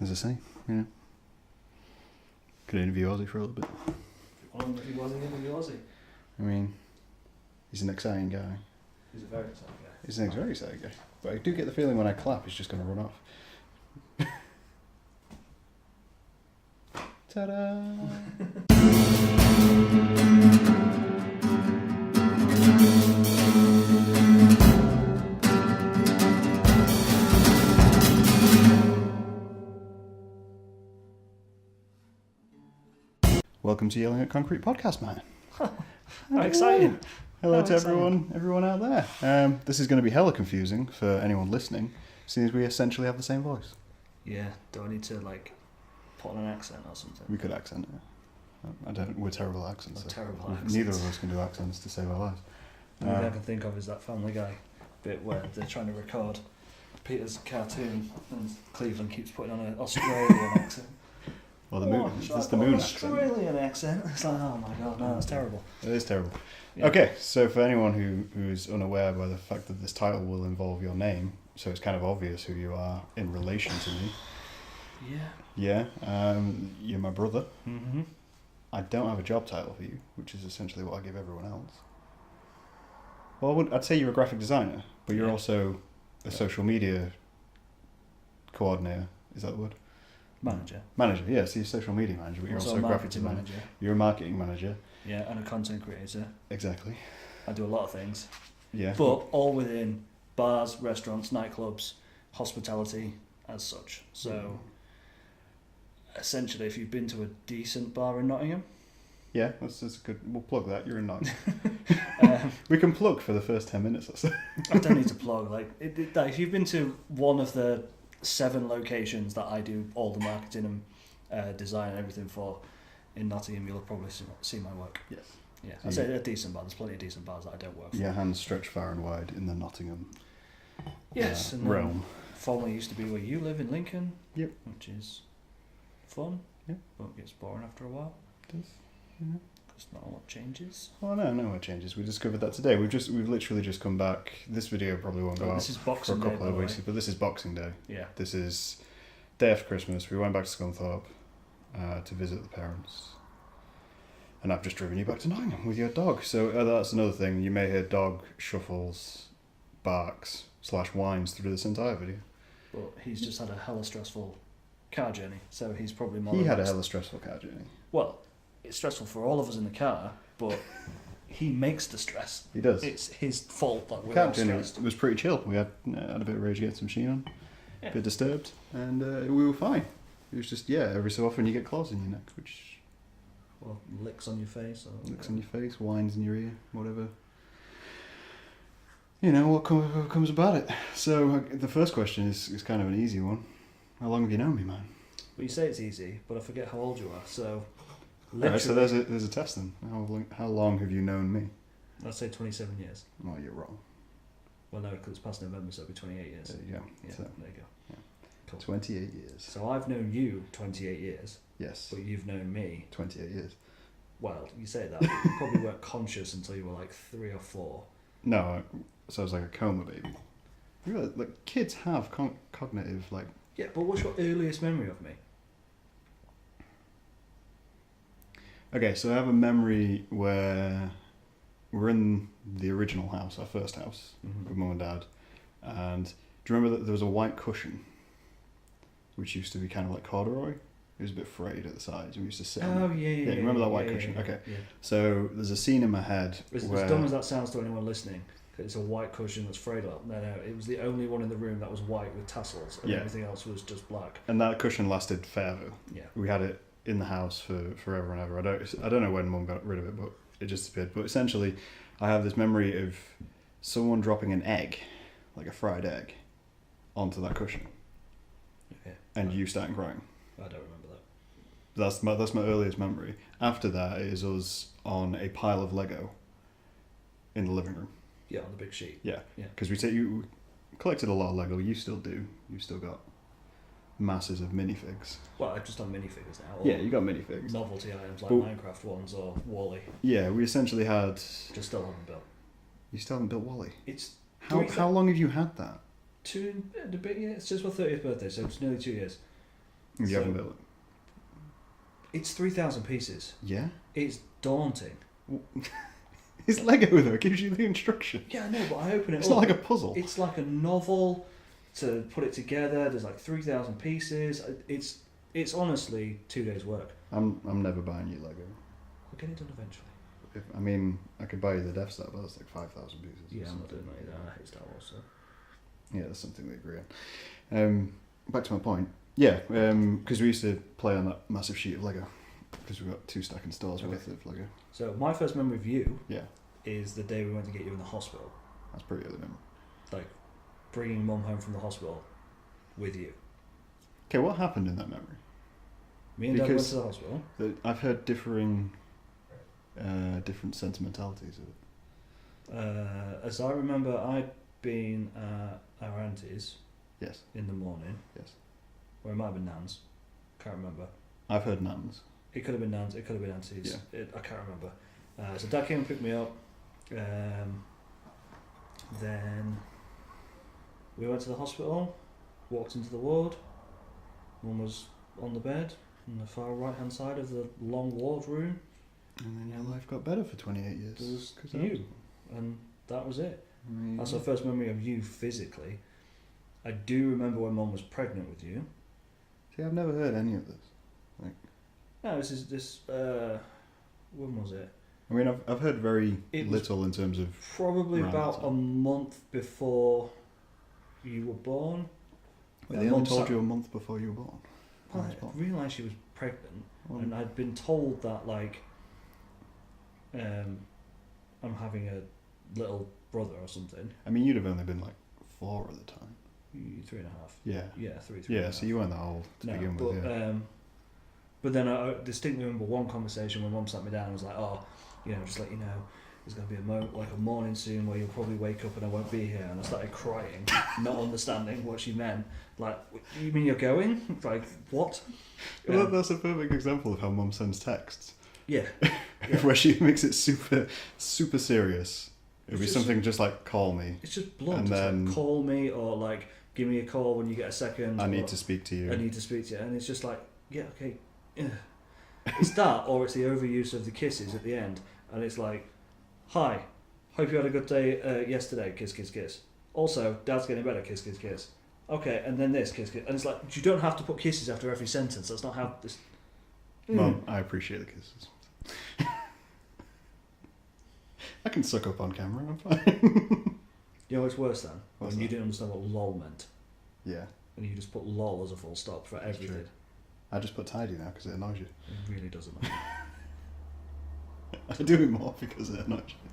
as I say, yeah. Could interview Ozzy for a little bit. He wasn't interview Ozzy. I mean, he's an exciting guy. He's a very exciting guy. He's a very exciting guy. But I do get the feeling when I clap, he's just going to run off. Ta-da! Welcome to Yelling at Concrete Podcast, man. How exciting. Hello to everyone out there. This is going to be hella confusing for anyone listening, since we essentially have the same voice. Yeah, do I need to, put on an accent or something? We could accent it. We're terrible at accents. Terrible accents. Neither of us can do accents to save our lives. The only thing I can think of is that Family Guy bit where they're trying to record Peter's cartoon and Cleveland keeps putting on an Australian accent. Well, the moon. That's the moon accent. Australian accent. It's like, oh my god, no, that's terrible. It is terrible. Yeah. Okay, so for anyone who's unaware by the fact that this title will involve your name, so it's kind of obvious who you are in relation to me. Yeah. Yeah, you're my brother. Mm-hmm. I don't have a job title for you, which is essentially what I give everyone else. Well, I'd say you're a graphic designer, but you're also a social media coordinator. Is that the word? Manager. Manager, yeah, so you're a social media manager, but you're also a graphic designer. manager. You're a marketing manager. Yeah, and a content creator. Exactly. I do a lot of things. Yeah. But all within bars, restaurants, nightclubs, hospitality as such. So, essentially, if you've been to a decent bar in Nottingham... Yeah, that's good. We'll plug that. You're in Nottingham. We can plug for the first 10 minutes or so. I don't need to plug. If you've been to one of the 7 locations that I do all the marketing and design and everything for in Nottingham, you'll probably see my work. Yes. Yeah, I'd say a decent bar. There's plenty of decent bars that I don't work for. Your hands stretch far and wide in the Nottingham yes, and realm. Formerly used to be where you live in Lincoln. Yep. Which is fun. Yeah. But it gets boring after a while. It does. Yeah. Because not a lot changes. Oh no, it changes. We discovered that today. We've literally just come back. This video probably won't go out this is for a Boxing couple Day, of weeks, but this is Boxing Day. Yeah. This is day after Christmas. We went back to Scunthorpe to visit the parents. And I've just driven you back to Nottingham with your dog. So that's another thing. You may hear dog shuffles, barks, /whines through this entire video. But he's just had a hella stressful car journey, so he's probably more... He had a hella stressful car journey. Well, it's stressful for all of us in the car, but he makes the stress. He does. It's his fault that we're car all journey stressed. was pretty chill. We had a bit of Rage Against the Machine on, Yeah. a bit disturbed, and we were fine. It was just, every so often you get claws in your neck, which... Well, licks on your face. Or Licks on your face, whines in your ear, whatever. You know, what comes about it. So, the first question is kind of an easy one. How long have you known me, man? Well, you say it's easy, but I forget how old you are, so... Alright, so there's a test then. How long have you known me? I'd say 27 years. Well, you're wrong. Well, no, because it's past November, so it'll be 28 years. There you go. Yeah, So, there you go. yeah. Cool. 28 years. So I've known you 28 years, Yes. but you've known me... 28 years. Well, you say that, but you probably weren't conscious until you were 3 or 4. No, so I was like a coma baby. You realize, kids have cognitive, Yeah, but what's your earliest memory of me? Okay, so I have a memory where we're in the original house, our first house, with Mum and Dad, and do you remember that there was a white cushion, which used to be kind of like corduroy? It was a bit frayed at the sides, and we used to sit on it. Yeah, you remember that white cushion? Yeah, okay. Yeah. So there's a scene in my head As where... dumb as that sounds to anyone listening, it's a white cushion that's frayed up. No, it was the only one in the room that was white with tassels, and everything else was just black. And that cushion lasted forever. Yeah. We had it in the house for forever and ever. I don't know when Mum got rid of it, but it just disappeared. But essentially, I have this memory of someone dropping an egg, like a fried egg, onto that cushion. Okay. And you starting crying. I don't remember that. That's my earliest memory. After that, it is us on a pile of Lego in the living room. Yeah, on the big sheet. Yeah. Yeah. Because we collected a lot of Lego. You still do. You've still got masses of minifigs. Well, I've just done minifigures now. Yeah, you got minifigs. Novelty items like But, Minecraft ones or Wall-E. Yeah, we essentially had... Just still haven't built. You still haven't built Wall-E? It's... How long have you had that? 2 and a bit, yeah. It's just my 30th birthday, so it's nearly 2 years. You haven't built it? It's 3,000 pieces. Yeah? It's daunting. It's Lego though, it gives you the instruction. Yeah, I know, but I open it It's up. not like a puzzle. It's like a novel to put it together. There's like 3,000 pieces. It's honestly 2 days' work. I'm never buying you Lego. We'll get it done eventually. I could buy you the Death Star, but that's like 5,000 pieces. Yeah, I'm not doing that either. I hate Star Wars, so. Yeah, that's something we agree on. Back to my point. Yeah, because we used to play on that massive sheet of Lego. Because we've got 2 stacking stores worth of Lego. So my first memory of you Yeah, is the day we went to get you in the hospital. that's pretty early memory. Like, bringing Mum home from the hospital with you. Okay, what happened in that memory? Me and Dad went to the hospital. I've heard different sentimentalities of it. As I remember, I'd been at our auntie's Yes, in the morning. yes. Or it might have been Nan's. Can't remember. I've heard Nans. It could have been Nan's. It could have been Auntie's. Yeah. I can't remember. So Dad came and picked me up. Then we went to the hospital. Walked into the ward. Mum was on the bed on the far right hand side of the long ward room. And then your life got better for 28 years. There was you, and that was it. That's my first memory of you physically. I do remember when Mum was pregnant with you. See, I've never heard any of this. No, this. When was it? I mean, I've heard very It was little in terms of... Probably around about that a time. month before you were born. Wait, they only told you a month before you were born? Well, That's I fine. realised she was pregnant, Well, and I'd been told that like, I'm having a little brother or something. I mean, you'd have only been like 4 at the time. 3.5. Yeah. Yeah, three. Yeah, so you weren't that old to begin but, with, yeah. But then I distinctly remember one conversation when Mum sat me down and was like, "Oh, just let you know, there's going to be a morning soon where you'll probably wake up and I won't be here." And I started crying, not understanding what she meant. Like, you mean you're going? Like, what? Well, that's a perfect example of how Mum sends texts. Yeah. Where she makes it super, super serious. It'd be It's something just like, call me. It's just blunt. And It's then- like, call me, or like, give me a call when you get a second. I or, need to speak to you. I need to speak to you. And it's just like, yeah, okay. Yeah. It's that, or it's the overuse of the kisses at the end. And it's like, hi, hope you had a good day yesterday, kiss, kiss, kiss. Also, Dad's getting better, kiss, kiss, kiss. Okay, and then this, kiss, kiss. And it's like, you don't have to put kisses after every sentence. That's not how this... Mum, I appreciate the kisses. I can suck up on camera, I'm fine. You know what's worse than? What's when you that? didn't understand what lol meant. Yeah, And you just put lol as a full stop for That's everything. true. I just put tidy now because it annoys you. It really doesn't matter. I do it more because it annoys you.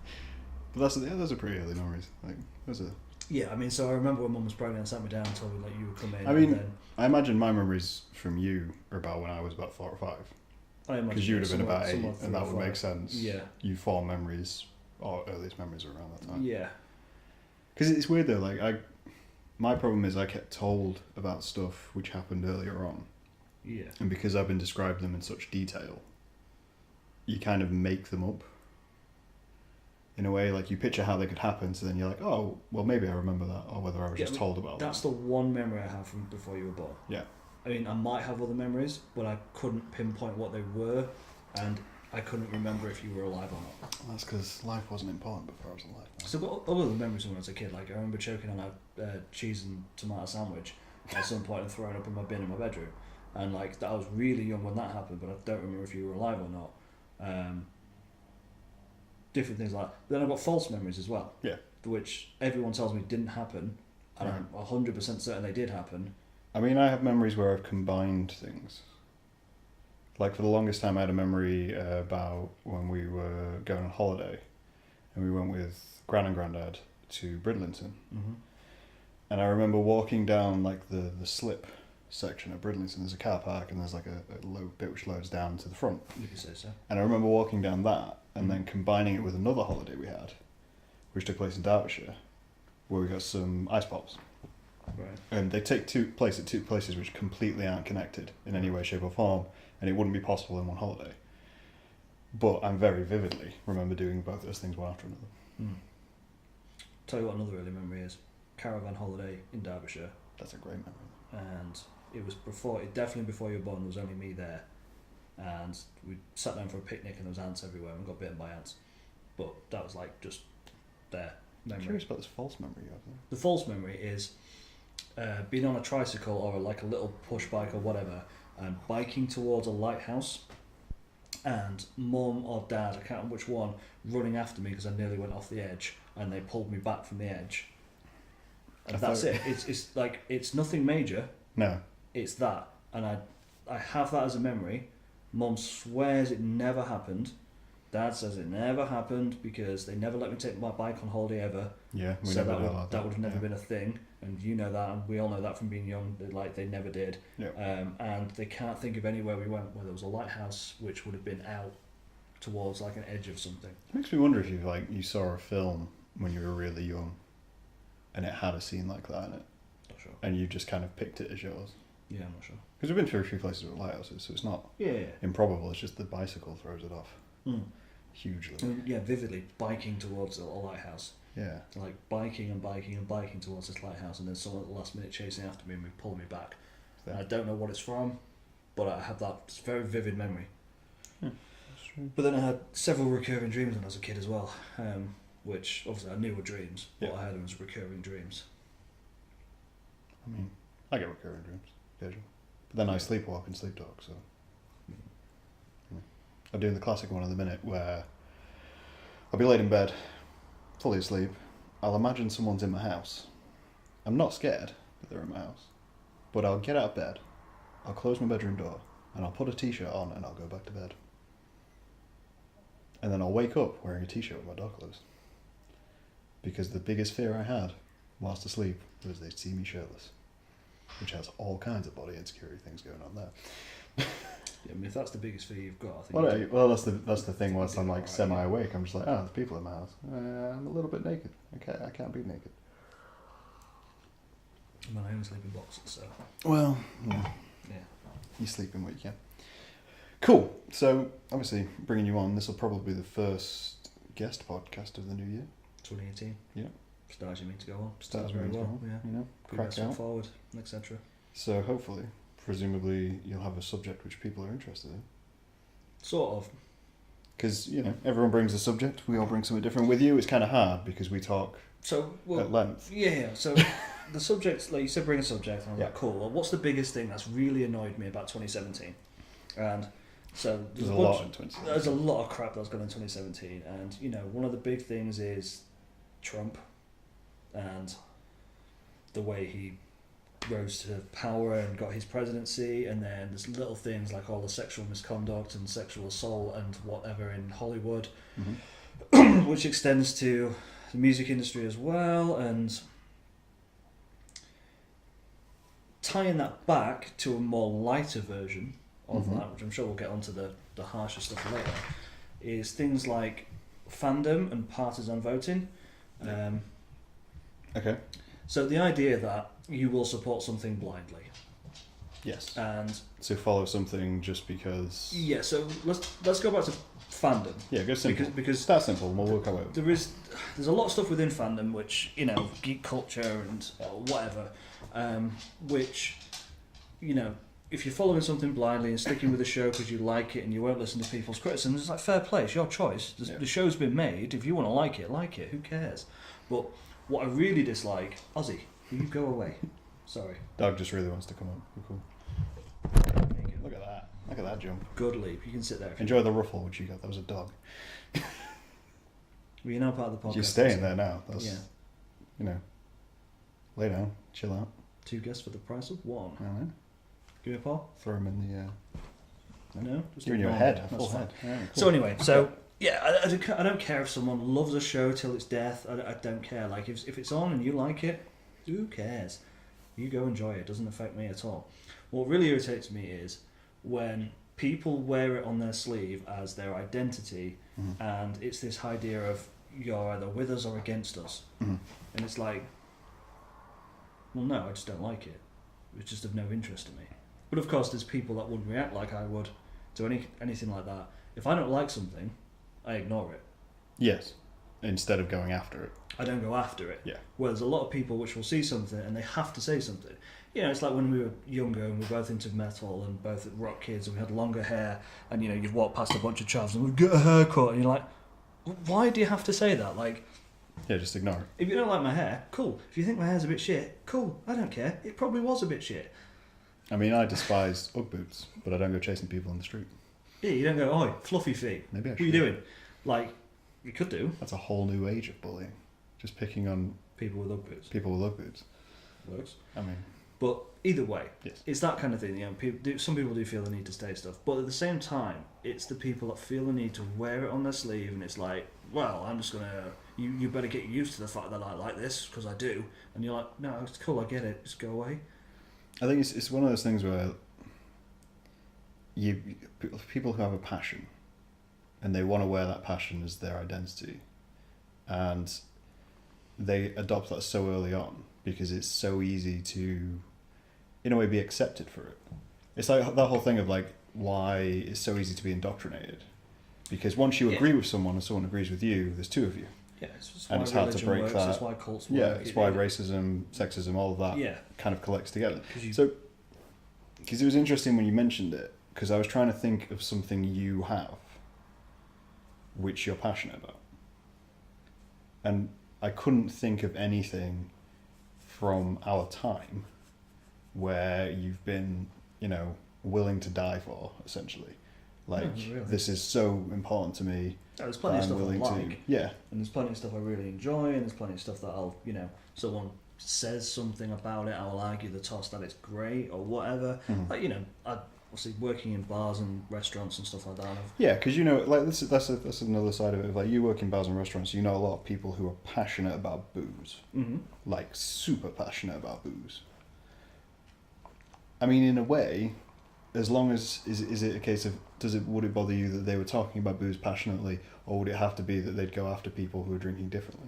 But those are pretty early memories. Like, those are... Yeah, I mean, so I remember when Mum was pregnant and sat me down and told me like you would come in. I mean, and then I imagine my memories from you are about when I was about 4 or 5. I imagine Because you would have been somewhere- about 8, somewhere and 3 that or would 5. make sense. Yeah, You form memories, or earliest memories are around that time. yeah, Because it's weird though, like, my problem is I kept told about stuff which happened earlier on. yeah. And because I've been described them in such detail, you kind of make them up. In a way, like, you picture how they could happen, so then you're like, oh, well, maybe I remember that, or whether I was Yeah, just told about That's that. the one memory I have from before you were born. Yeah. I mean, I might have other memories, but I couldn't pinpoint what they were, and I couldn't remember if you were alive or not. Well, that's because life wasn't important before I was alive. So I've got other memories from when I was a kid. Like, I remember choking on a cheese and tomato sandwich at some point and throwing up in my bin in my bedroom. And, like, I was really young when that happened, but I don't remember if you were alive or not. Different things like that. Then I've got false memories as well. Yeah. Which everyone tells me didn't happen, and Right. I'm 100% certain they did happen. I mean, I have memories where I've combined things. Like, for the longest time, I had a memory about when we were going on holiday, and we went with Gran and Grandad to Bridlington. Mm-hmm. And I remember walking down, like, the slip section at Bridlington. There's a car park, and there's, like, a low bit which loads down to the front. You could say so. And I remember walking down that, and then combining it with another holiday we had, which took place in Derbyshire, where we got some ice pops. Right. And they take two places which completely aren't connected in any way, shape or form, and it wouldn't be possible in one holiday. But I very vividly remember doing both those things one after another. Tell you what another early memory is. Caravan holiday in Derbyshire. That's a great memory. And it was definitely before you were born. There was only me there, and we sat down for a picnic, and there was ants everywhere, and we got bitten by ants. But that was like just there. I'm curious about this false memory you have there. The false memory is being on a tricycle or like a little push bike or whatever, and biking towards a lighthouse, and mum or dad, I can't remember which one, running after me because I nearly went off the edge, and they pulled me back from the edge. And that's it. It's like, it's nothing major. No. It's that, and I have that as a memory. Mum swears it never happened. Dad says it never happened because they never let me take my bike on holiday ever. Yeah, we so never that would have never been a thing, and you know that, and we all know that from being young. That they never did. Yeah. And they can't think of anywhere we went where there was a lighthouse, which would have been out towards like an edge of something. It makes me wonder if you saw a film when you were really young, and it had a scene like that in it. Not sure. And you just kind of picked it as yours. Yeah, I'm not sure. Because we've been through a few places with lighthouses, so it's not improbable. It's just the bicycle throws it off. Hugely. I mean, yeah, vividly biking towards a lighthouse. Yeah. Like biking and biking and biking towards this lighthouse, and then someone at the last minute chasing after me and pulling me back. And I don't know what it's from, but I have that very vivid memory. That's true. But then I had several recurring dreams when I was a kid as well, which obviously I knew were dreams, but I had them as recurring dreams. I mean, I get recurring dreams occasionally. But then I sleepwalk and sleep talk, so... I'm doing the classic one in the minute where I'll be laid in bed, fully asleep. I'll imagine someone's in my house. I'm not scared that they're in my house, but I'll get out of bed, I'll close my bedroom door, and I'll put a t-shirt on and I'll go back to bed. And then I'll wake up wearing a t-shirt with my door closed. Because the biggest fear I had whilst asleep was they'd see me shirtless, which has all kinds of body insecurity things going on there. Yeah, I mean, if that's the biggest fear you've got, I think. Well, that's the thing. Once I'm like semi-awake, I'm just like, there's people in my house. I'm a little bit naked. I can't be naked. I'm in my own sleeping boxes, so. Well, yeah. You sleep in what you can. Cool. So obviously, bringing you on, this will probably be the first guest podcast of the new year. 2018. Yeah. Stars you mean to go on. Stars very well. On, yeah. You know, crack out forward, etc. So hopefully, presumably, you'll have a subject which people are interested in. Sort of. Because, everyone brings a subject. We all bring something different. With you, it's kind of hard because we talk at length. Yeah, so the subject, like you said, bring a subject. And I was like, cool. Well, what's the biggest thing that's really annoyed me about 2017? And so there's a lot in 2017. There's a lot of crap that's gone in 2017. And, one of the big things is Trump and the way he rose to power and got his presidency, and then there's little things like all the sexual misconduct and sexual assault and whatever in Hollywood, which extends to the music industry as well, and tying that back to a more lighter version of that, which I'm sure we'll get onto the harsher stuff later, is things like fandom and partisan voting. Okay. So the idea that you will support something blindly. Yes. And so follow something just because. Yeah. So let's go back to fandom. Yeah, go simple. Because that's simple. And we'll work our way. There's a lot of stuff within fandom which geek culture and whatever, which if you're following something blindly and sticking with the show because you like it and you won't listen to people's criticisms, it's like fair play. It's your choice. The show's been made. If you want to like it. Who cares? But what I really dislike, Ozzy, will you go away? Sorry. Doug just really wants to come up. Cool. Look at that. Look at that jump. Good leap. You can sit there. Enjoy the ruffle which you got. That was a dog. Well, you're now part of the podcast. You're staying there now. That's, yeah. Lay down. Chill out. 2 guests for the price of 1. All right. Give me a paw. Throw him in the... No? Just giving you a head. A full head. Yeah, cool. So anyway, yeah, I don't care if someone loves a show till its death. I don't care. Like, if it's on and you like it, who cares? You go enjoy it. It doesn't affect me at all. What really irritates me is when people wear it on their sleeve as their identity, and it's this idea of you're either with us or against us. And it's like, well, no, I just don't like it. It's just of no interest to me. But of course, there's people that wouldn't react like I would to anything like that. If I don't like something, I ignore it. Yes. instead of going after it. I don't go after it. Yeah. Where there's a lot of people which will see something and they have to say something. You know, it's like when we were younger and we were both into metal and both rock kids and we had longer hair and, you know, you'd walk past a bunch of chavs and we'd get a haircut and you're like, why do you have to say that? Like, yeah, just ignore it. If you don't like my hair, cool. If you think my hair's a bit shit, cool. I don't care. It probably was a bit shit. I mean, I despise Ugg boots, but I don't go chasing people on the street. Yeah, you don't go, oi, fluffy feet. Maybe I What should. are you doing? Like, you could do. That's a whole new age of bullying. Just picking on People with Ugg boots. people with Ugg boots. Works. I mean, But either way, yes. it's that kind of thing. You know, some people do feel the need to say stuff, but at the same time, it's the people that feel the need to wear it on their sleeve, and it's like, well, I'm just gonna. You better get used to the fact that I like this because I do, and you're like, no, it's cool, I get it, just go away. I think it's one of those things where people who have a passion, and they want to wear that passion as their identity, and they adopt that so early on because it's so easy to, in a way, be accepted for it. It's like that whole thing of like why it's so easy to be indoctrinated, because once you agree with someone and someone agrees with you, there's two of you. Yeah, it's and it's hard to break works, that. It's why cults work. Yeah, it's why racism, sexism, all of that kind of collects together. Because it was interesting when you mentioned it, because I was trying to think of something you have, which you're passionate about, and I couldn't think of anything from our time where you've been, you know, willing to die for, essentially. Like, really. This is so important to me. There's plenty of stuff I like. Yeah. And there's plenty of stuff I really enjoy, and there's plenty of stuff that I'll, you know, someone says something about it, I will argue the toss that it's great or whatever. Mm-hmm. Like, you know, I obviously working in bars and restaurants and stuff like that. Yeah, because, you know, like that's another side of it. Like, you work in bars and restaurants, you know a lot of people who are passionate about booze. Mm-hmm. Like, super passionate about booze. I mean, in a way, as long as is it a case of would it bother you that they were talking about booze passionately, or would it have to be that they'd go after people who are drinking differently?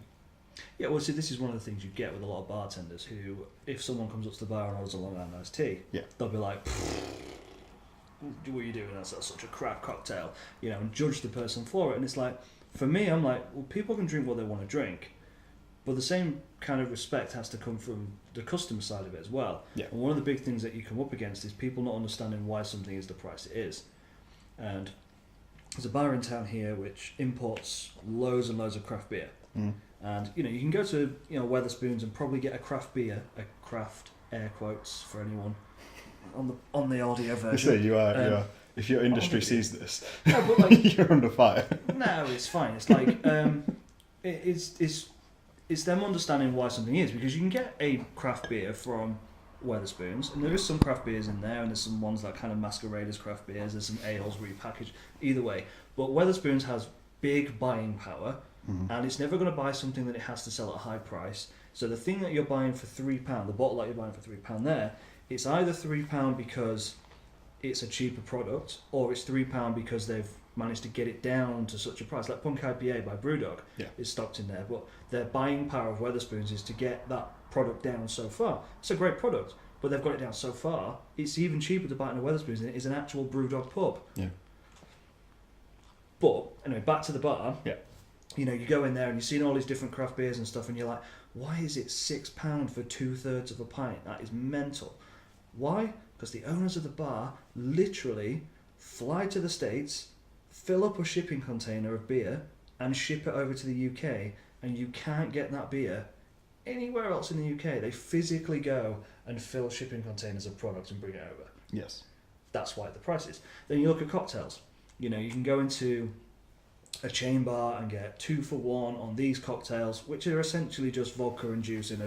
Yeah, well, see, this is one of the things you get with a lot of bartenders who, if someone comes up to the bar and orders a Long Island iced tea, they'll be like, what are you doing? That's such a crap cocktail, you know, and judge the person for it. And it's like, for me, I'm like, well, people can drink what they want to drink, but the same kind of respect has to come from the customer side of it as well. Yeah. And one of the big things that you come up against is people not understanding why something is the price it is. And there's a bar in town here which imports loads and loads of craft beer. Mm. And, you know, you can go to, you know, Wetherspoons and probably get a craft beer, a craft, air quotes for anyone, on the audio version. You are. If your industry sees this, no, but like, you're under fire. No, it's fine. It's like, it's them understanding why something is, because you can get a craft beer from Wetherspoons, and there is some craft beers in there, and there's some ones that kind of masquerade as craft beers, there's some ales repackaged, either way. But Wetherspoons has big buying power, and it's never going to buy something that it has to sell at a high price. So the thing that you're buying for £3, the bottle that you're buying for £3 there, it's either £3 because it's a cheaper product, or it's £3 because they've managed to get it down to such a price. Like Punk IPA by Brewdog is stocked in there, but their buying power of Wetherspoons is to get that product down so far. It's a great product, but they've got it down so far, it's even cheaper to buy it in a Wetherspoons than it is an actual Brewdog pub. Yeah. But, anyway, back to the bar. Yeah. You know, you go in there and you've seen all these different craft beers and stuff, and you're like, why is it £6 for 2/3 of a pint? That is mental. Why? Because the owners of the bar literally fly to the States, fill up a shipping container of beer, and ship it over to the UK, and you can't get that beer anywhere else in the UK. They physically go and fill shipping containers of product and bring it over. Yes. That's why the price is. Then you look at cocktails. You know, you can go into a chain bar and get 2 for 1 on these cocktails, which are essentially just vodka and juice in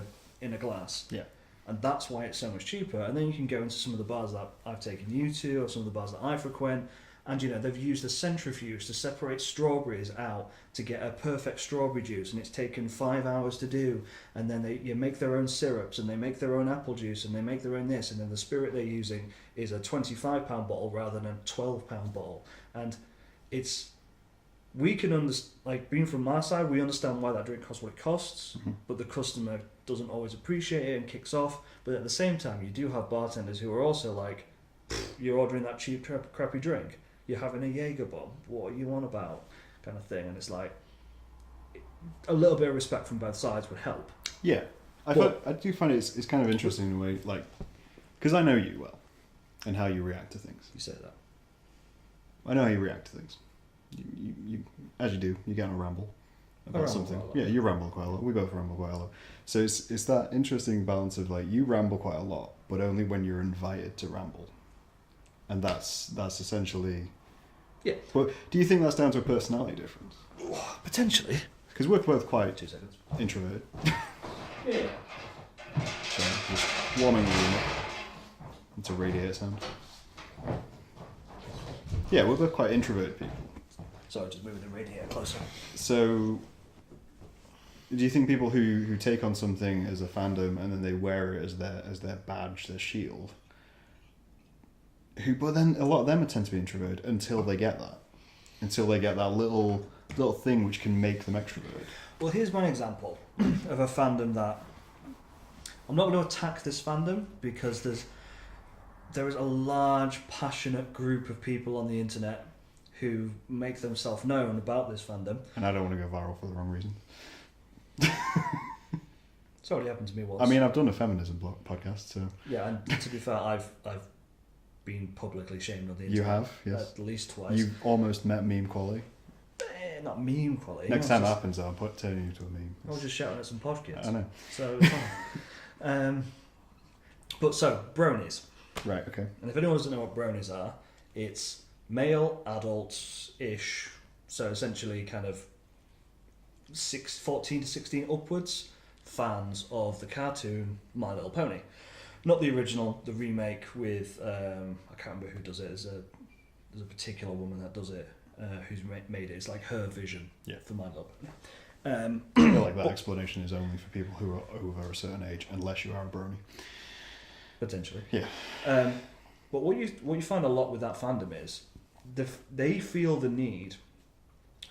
a glass. Yeah. And that's why it's so much cheaper. And then you can go into some of the bars that I've taken you to, or some of the bars that I frequent, and, you know, they've used a centrifuge to separate strawberries out to get a perfect strawberry juice, and it's taken 5 hours to do. And then they make their own syrups, and they make their own apple juice, and they make their own this, and then the spirit they're using is a £25 bottle rather than a £12 bottle. And it's, we can understand, like, being from my side, we understand why that drink costs what it costs, but the customer doesn't always appreciate it and kicks off. But at the same time, you do have bartenders who are also like, you're ordering that cheap, crappy drink, you're having a Jaeger bomb, what are you on about, kind of thing. And it's like, a little bit of respect from both sides would help. Yeah, I do find it's kind of interesting in a way, like, because I know you well, and how you react to things. You say that. I know how you react to things. You as you do, you get on a ramble about something. Yeah, you ramble quite a lot. We both ramble quite a lot. So it's that interesting balance of like you ramble quite a lot, but only when you're invited to ramble, and that's essentially. Yeah. But do you think that's down to a personality difference? Potentially. Because we're both quite 2 seconds. introverted. Yeah. So just warming the room up. It's a radiator sound. Yeah, we're both quite introverted people. Sorry, just moving the radiator closer. So, do you think people who take on something as a fandom and then they wear it as their badge, their shield? But then a lot of them tend to be introverted until they get that little thing which can make them extroverted. Well, here's my example of a fandom that I'm not going to attack this fandom because there is a large, passionate group of people on the internet who make themselves known about this fandom. And I don't want to go viral for the wrong reason. It's already happened to me once. I mean, I've done a feminism podcast, so... Yeah, and to be fair, I've been publicly shamed on the internet. You have, yes. At least twice. You've almost met meme quality. Not meme quality. Next time it happens, I'll turn you into a meme. I was just shouting at some posh kids. I know. So it's fine. But so, bronies. Right, okay. And if anyone doesn't know what bronies are, it's male, adults-ish, so essentially kind of 14 to 16 upwards, fans of the cartoon My Little Pony. Not the original, the remake with, I can't remember who does it, there's a particular woman that does it, who's made it. It's like her vision for My Little Pony. I feel like that explanation is only for people who are over a certain age, unless you are a brony. Potentially. Yeah. But what you find a lot with that fandom is they feel the need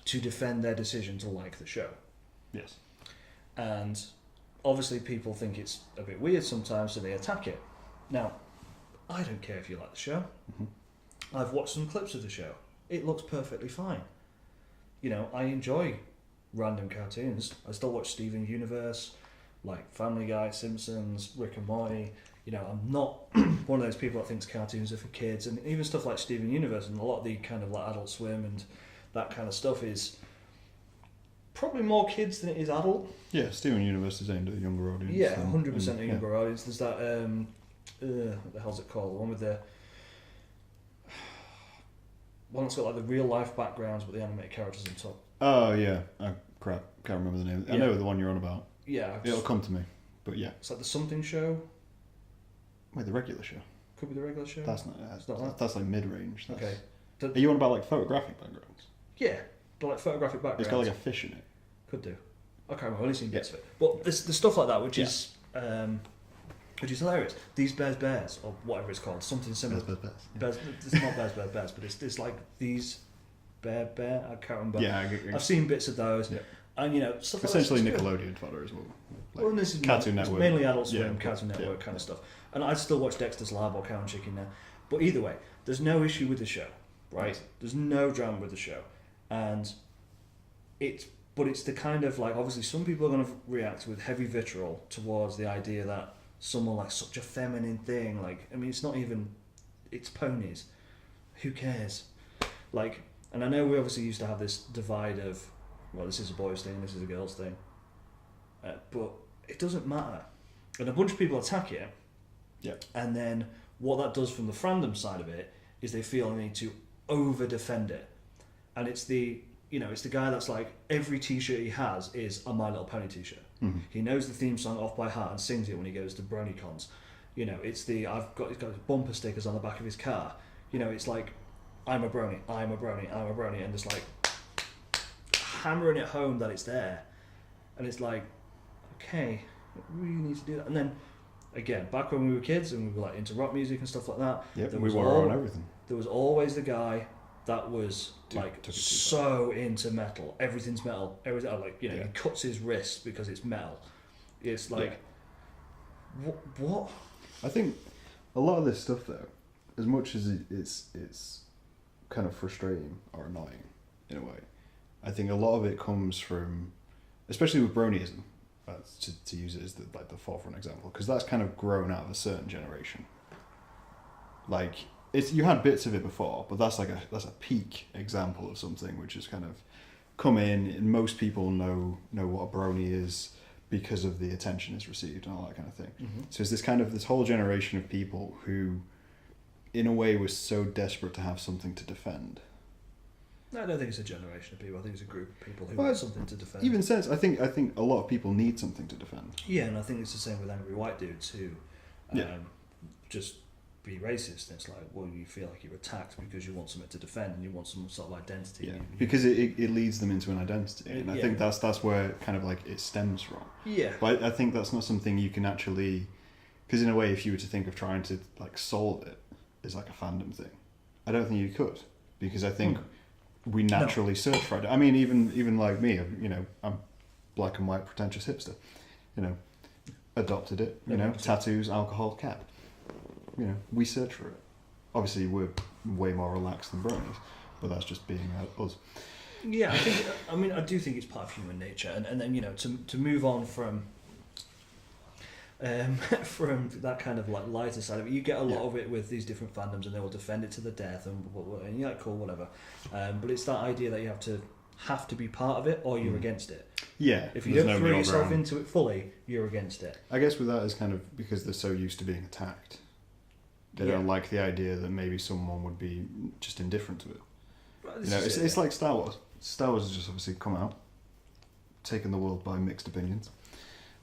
to defend their decision to like the show. Yes. And obviously people think it's a bit weird sometimes, so they attack it. Now, I don't care if you like the show. Mm-hmm. I've watched some clips of the show. It looks perfectly fine. You know, I enjoy random cartoons. I still watch Steven Universe, like Family Guy, Simpsons, Rick and Morty. You know, I'm not one of those people that thinks cartoons are for kids, and even stuff like Steven Universe and a lot of the kind of like Adult Swim and that kind of stuff is probably more kids than it is adult. Yeah, Steven Universe is aimed at a younger audience. Yeah, 100% a younger audience. There's that, what the hell's it called? The one with the one that's got like the real life backgrounds but the animated characters on top. Oh yeah, crap, can't remember the name. I know the one you're on about. Yeah, it'll come to me, but yeah. It's like the Something Show. Wait, the regular show? Could be the regular show. That's not. That's like mid-range. Okay. Are you on about like photographic backgrounds? Yeah, but like photographic backgrounds. It's got like a fish in it. Could do. I can't remember. I've only seen bits of it. But there's stuff like that, which is hilarious. These Bears, or whatever it's called, something similar. Bears. It's not Bears, but it's like these Bear. I can't remember. Yeah, I've seen bits of those. Yeah. And you know, stuff essentially like Nickelodeon fodder as well. Like well, this is Cartoon Network. Mainly Adult Swim, Cartoon Network kind of stuff. And I still watch Dexter's Lab or Cow and Chicken now. But either way, there's no issue with the show, right? There's no drama with the show, and it's the kind of like obviously some people are going to react with heavy vitriol towards the idea that someone like such a feminine thing, like I mean, it's not even, it's ponies. Who cares? Like, and I know we obviously used to have this divide of, well, this is a boys thing, this is a girls thing, but it doesn't matter. And a bunch of people attack it. Yeah. And then what that does from the fandom side of it is they feel they need to over defend it. And it's the guy that's like every t-shirt he has is a My Little Pony t-shirt. Mm-hmm. He knows the theme song off by heart and sings it when he goes to BronyCons. You know, it's he's got bumper stickers on the back of his car. You know, it's like I'm a brony, and just like hammering it home that it's there. And it's like, okay, we really need to do that. And then again, back when we were kids and we were like into rock music and stuff like that. Yep, we were on everything. There was always the guy that was so into metal. Everything's metal. Everything, like, you know, he cuts his wrist because it's metal. It's like, what? I think a lot of this stuff though, as much as it's kind of frustrating or annoying in a way, I think a lot of it comes from especially with bronyism, to use it as the forefront example, because that's kind of grown out of a certain generation. Like you had bits of it before, but that's a peak example of something which has kind of come in, and most people know what a brony is because of the attention it's received and all that kind of thing. Mm-hmm. So it's this whole generation of people who, in a way, was so desperate to have something to defend. I don't think it's a generation of people. I think it's a group of people who want something to defend. Even since I think a lot of people need something to defend. Yeah, and I think it's the same with angry white dudes who just be racist. And it's like, well, you feel like you're attacked because you want something to defend and you want some sort of identity. Yeah, because it leads them into an identity, and I think that's where kind of like it stems from. Yeah, but I think that's not something you can actually, because in a way, if you were to think of trying to like solve it as like a fandom thing, I don't think you could, because I think we naturally search for it. I mean, even like me, I'm black and white pretentious hipster, adopted it, tattoos, alcohol, cat. We search for it. Obviously, we're way more relaxed than bronies, but that's just being us. Yeah, I do think it's part of human nature, and then to move on from that kind of like lighter side of it, you get a lot of it with these different fandoms, and they will defend it to the death, and you're like, cool, whatever. But it's that idea that you have to be part of it, or you're against it. Yeah. If you don't throw yourself into it fully, you're against it. I guess with that is kind of because they're so used to being attacked. They don't like the idea that maybe someone would be just indifferent to it. Well, it's like Star Wars. Star Wars has just obviously come out, taken the world by mixed opinions.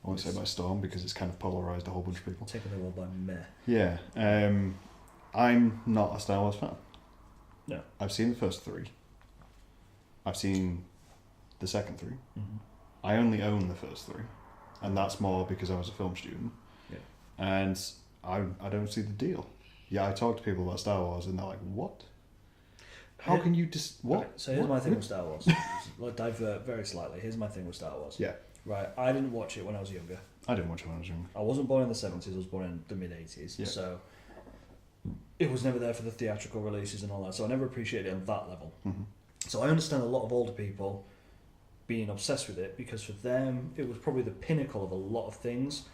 I won't say by storm, because it's kind of polarised a whole bunch of people. Taken the world by meh. Yeah. I'm not a Star Wars fan. No. I've seen the first 3. I've seen the second 3. Mm-hmm. I only own the first 3. And that's more because I was a film student. Yeah. And I don't see the deal. Yeah, I talk to people about Star Wars and they're like, what? How can you just... What? Okay, so here's my thing with Star Wars. Like, divert very slightly. Here's my thing with Star Wars. Yeah. Right, I didn't watch it when I was younger. I didn't watch it when I was younger. I wasn't born in the 70s, I was born in the mid-80s. Yeah. So it was never there for the theatrical releases and all that. So I never appreciated it on that level. Mm-hmm. So I understand a lot of older people being obsessed with it, because for them it was probably the pinnacle of a lot of things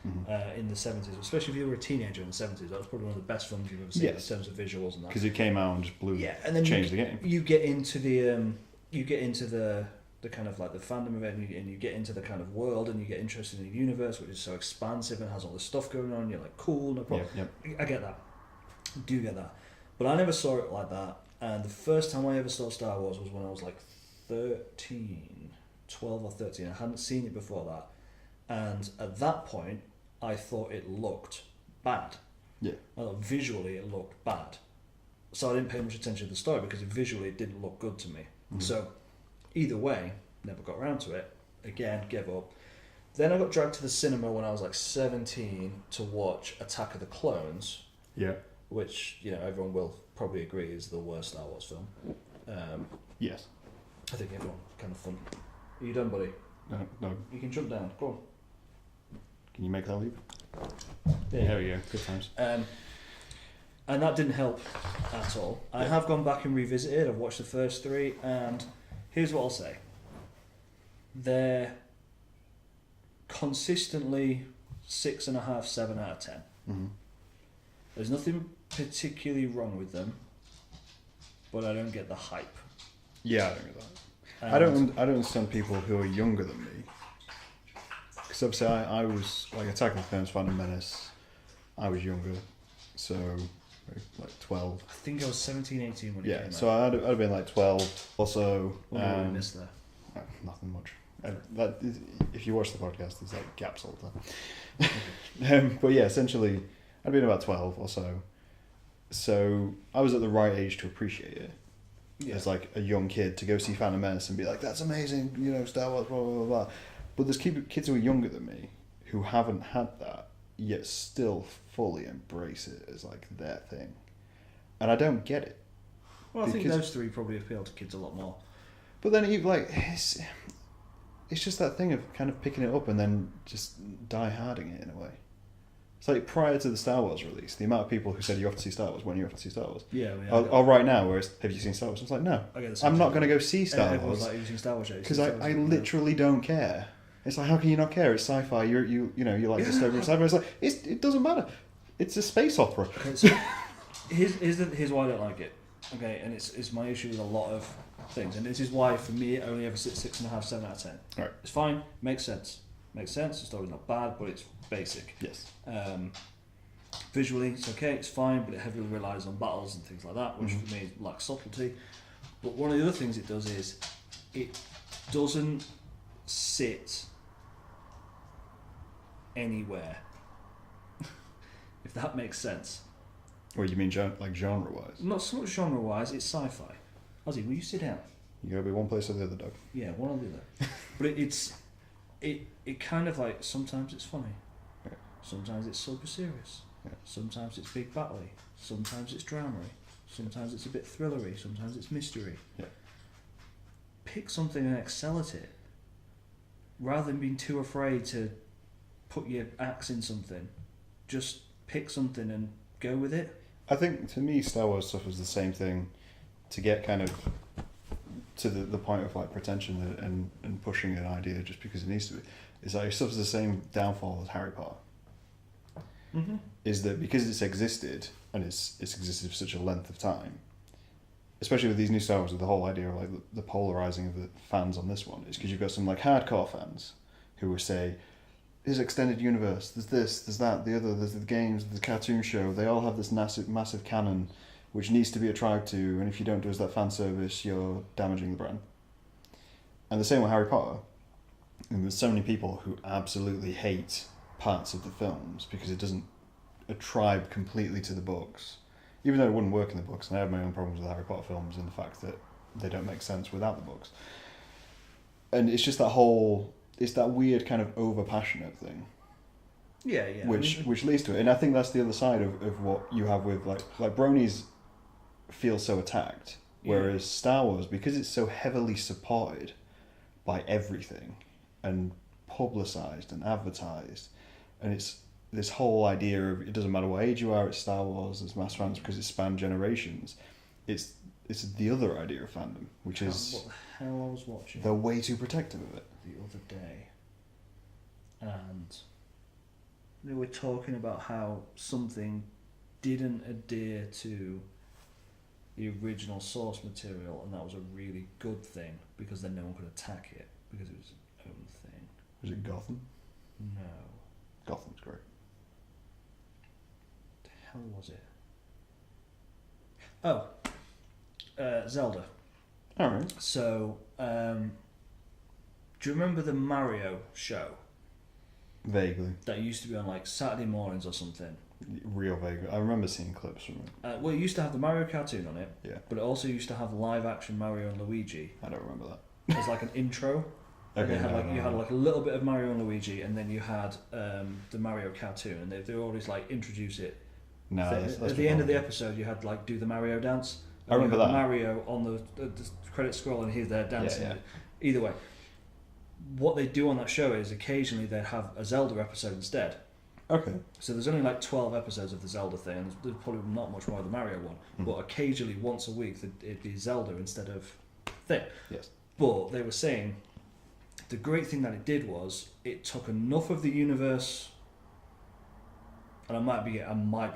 in the 70s, especially if you were a teenager in the 70s. That was probably one of the best films you've ever seen in terms of visuals and that. Because it came out and just blew, and then changed the game. You get into the kind of like the fandom of it, and you get into the kind of world, and you get interested in the universe, which is so expansive and has all this stuff going on. You're like, cool, no problem. Yep. I get that. I do get that. But I never saw it like that. And the first time I ever saw Star Wars was when I was like 12 or 13. I hadn't seen it before that. And at that point, I thought it looked bad. Yeah. I thought visually it looked bad. So I didn't pay much attention to the story, because visually it didn't look good to me. Mm-hmm. So either way, never got around to it. Again, gave up. Then I got dragged to the cinema when I was like 17 to watch Attack of the Clones. Yeah. Which, everyone will probably agree is the worst Star Wars film. Yes. I think everyone kind of fun. Are you done, buddy? No. You can jump down. Go on. Can you make that leap? There we go. Good times. And that didn't help at all. I have gone back and revisited. I've watched the first 3, and here's what I'll say. They're consistently 6.5, 7 out of 10. Mm-hmm. There's nothing particularly wrong with them, but I don't get the hype. Yeah, I don't get that. I don't understand people who are younger than me. Because obviously I was like Attack of the Clones, Phantom Menace. I was younger, so like 12. I think I was 17, 18 when it came out. Yeah, so I'd have been like 12. Also, what did we miss there? Nothing much. If you watch the podcast, there's like gaps all the time. But yeah, essentially, I'd been about 12 or so. So I was at the right age to appreciate it. Yeah. As like a young kid to go see Phantom Menace and be like, that's amazing, Star Wars, blah, blah, blah, blah. But there's kids who are younger than me who haven't had that, yet still fully embrace it as like their thing. And I don't get it. Well, I think those 3 probably appeal to kids a lot more. But then it's just that thing of kind of picking it up and then just die-harding it in a way. It's like prior to the Star Wars release, the amount of people who said you have to see Star Wars when you have to see Star Wars. Yeah. Or right now, whereas have you seen Star Wars? I was like, no, I'm not going to go see Star Wars because I literally don't care. It's like, how can you not care? It's sci-fi. You like dystopian sci-fi. It's like it doesn't matter. It's a space opera. Okay, so here's why I don't like it. Okay, and it's my issue with a lot of things, and this is why for me it only ever sits 6.5, 7 out of 10. Right. It's fine, makes sense. The story's not bad, but it's basic. Yes. Visually, it's okay, it's fine, but it heavily relies on battles and things like that, which for me lacks subtlety. But one of the other things it does is it doesn't sit anywhere, if that makes sense. Or you mean genre-wise? Not so much genre-wise, it's sci-fi. Ozzy, will you sit down? You gotta be one place or the other, dog. Yeah, one or the other. But it kind of like, sometimes it's funny, sometimes it's super serious, sometimes it's big battle-y, sometimes it's drama-y, sometimes it's a bit thrillery, sometimes it's mystery. Yeah. Pick something and excel at it, rather than being too afraid to put your axe in something. Just pick something and go with it. I think, to me, Star Wars suffers the same thing, to get kind of to the point of like pretension and pushing an idea just because it needs to be. Is that it suffers the same downfall as Harry Potter. Mm-hmm. Is that because it's existed, and it's existed for such a length of time, especially with these new Star Wars, with the whole idea of like the polarizing of the fans on this one, is because you've got some like hardcore fans who will say, "There's extended universe, there's this, there's that, the other, there's the games, the cartoon show. They all have this massive canon, which needs to be attribed to, and if you don't do as that fan service, you're damaging the brand." And the same with Harry Potter. And there's so many people who absolutely hate parts of the films because it doesn't attribe completely to the books, even though it wouldn't work in the books. And I have my own problems with the Harry Potter films and the fact that they don't make sense without the books. And it's just it's that weird kind of over passionate thing. Yeah. Which leads to it. And I think that's the other side of what you have with like bronies feel so attacked, whereas Star Wars, because it's so heavily supported by everything and publicized and advertised, and it's this whole idea of it doesn't matter what age you are, it's Star Wars, it's mass fans because it spanned generations. It's the other idea of fandom, which is what the hell I was watching. They're way too protective of it. The other day, and they were talking about how something didn't adhere to the original source material, and that was a really good thing because then no one could attack it because it was its own thing. Was it Gotham? No. Gotham's great. The hell was it? Oh, Zelda. All right. So, do you remember the Mario show Vaguely. that used to be on like Saturday mornings or something? Real vaguely. I remember seeing clips from it. Well, it used to have the Mario cartoon on it, Yeah. but it also used to have live action Mario and Luigi I don't remember that. as like an intro. And Okay. they had you had like a little bit of Mario and Luigi, and then you had the Mario cartoon, and they always like introduce it. No, At the end of the episode, you had like do the Mario dance. I remember that. Mario on the credit scroll, and he's there dancing. Yeah. Either way, what they do on that show is occasionally they have a Zelda episode instead. Okay. So there's only like 12 episodes of the Zelda thing, and there's probably not much more of the Mario one. But occasionally, once a week, it'd be Zelda instead of thing. Yes. But they were saying the great thing that it did was it took enough of the universe, and I might be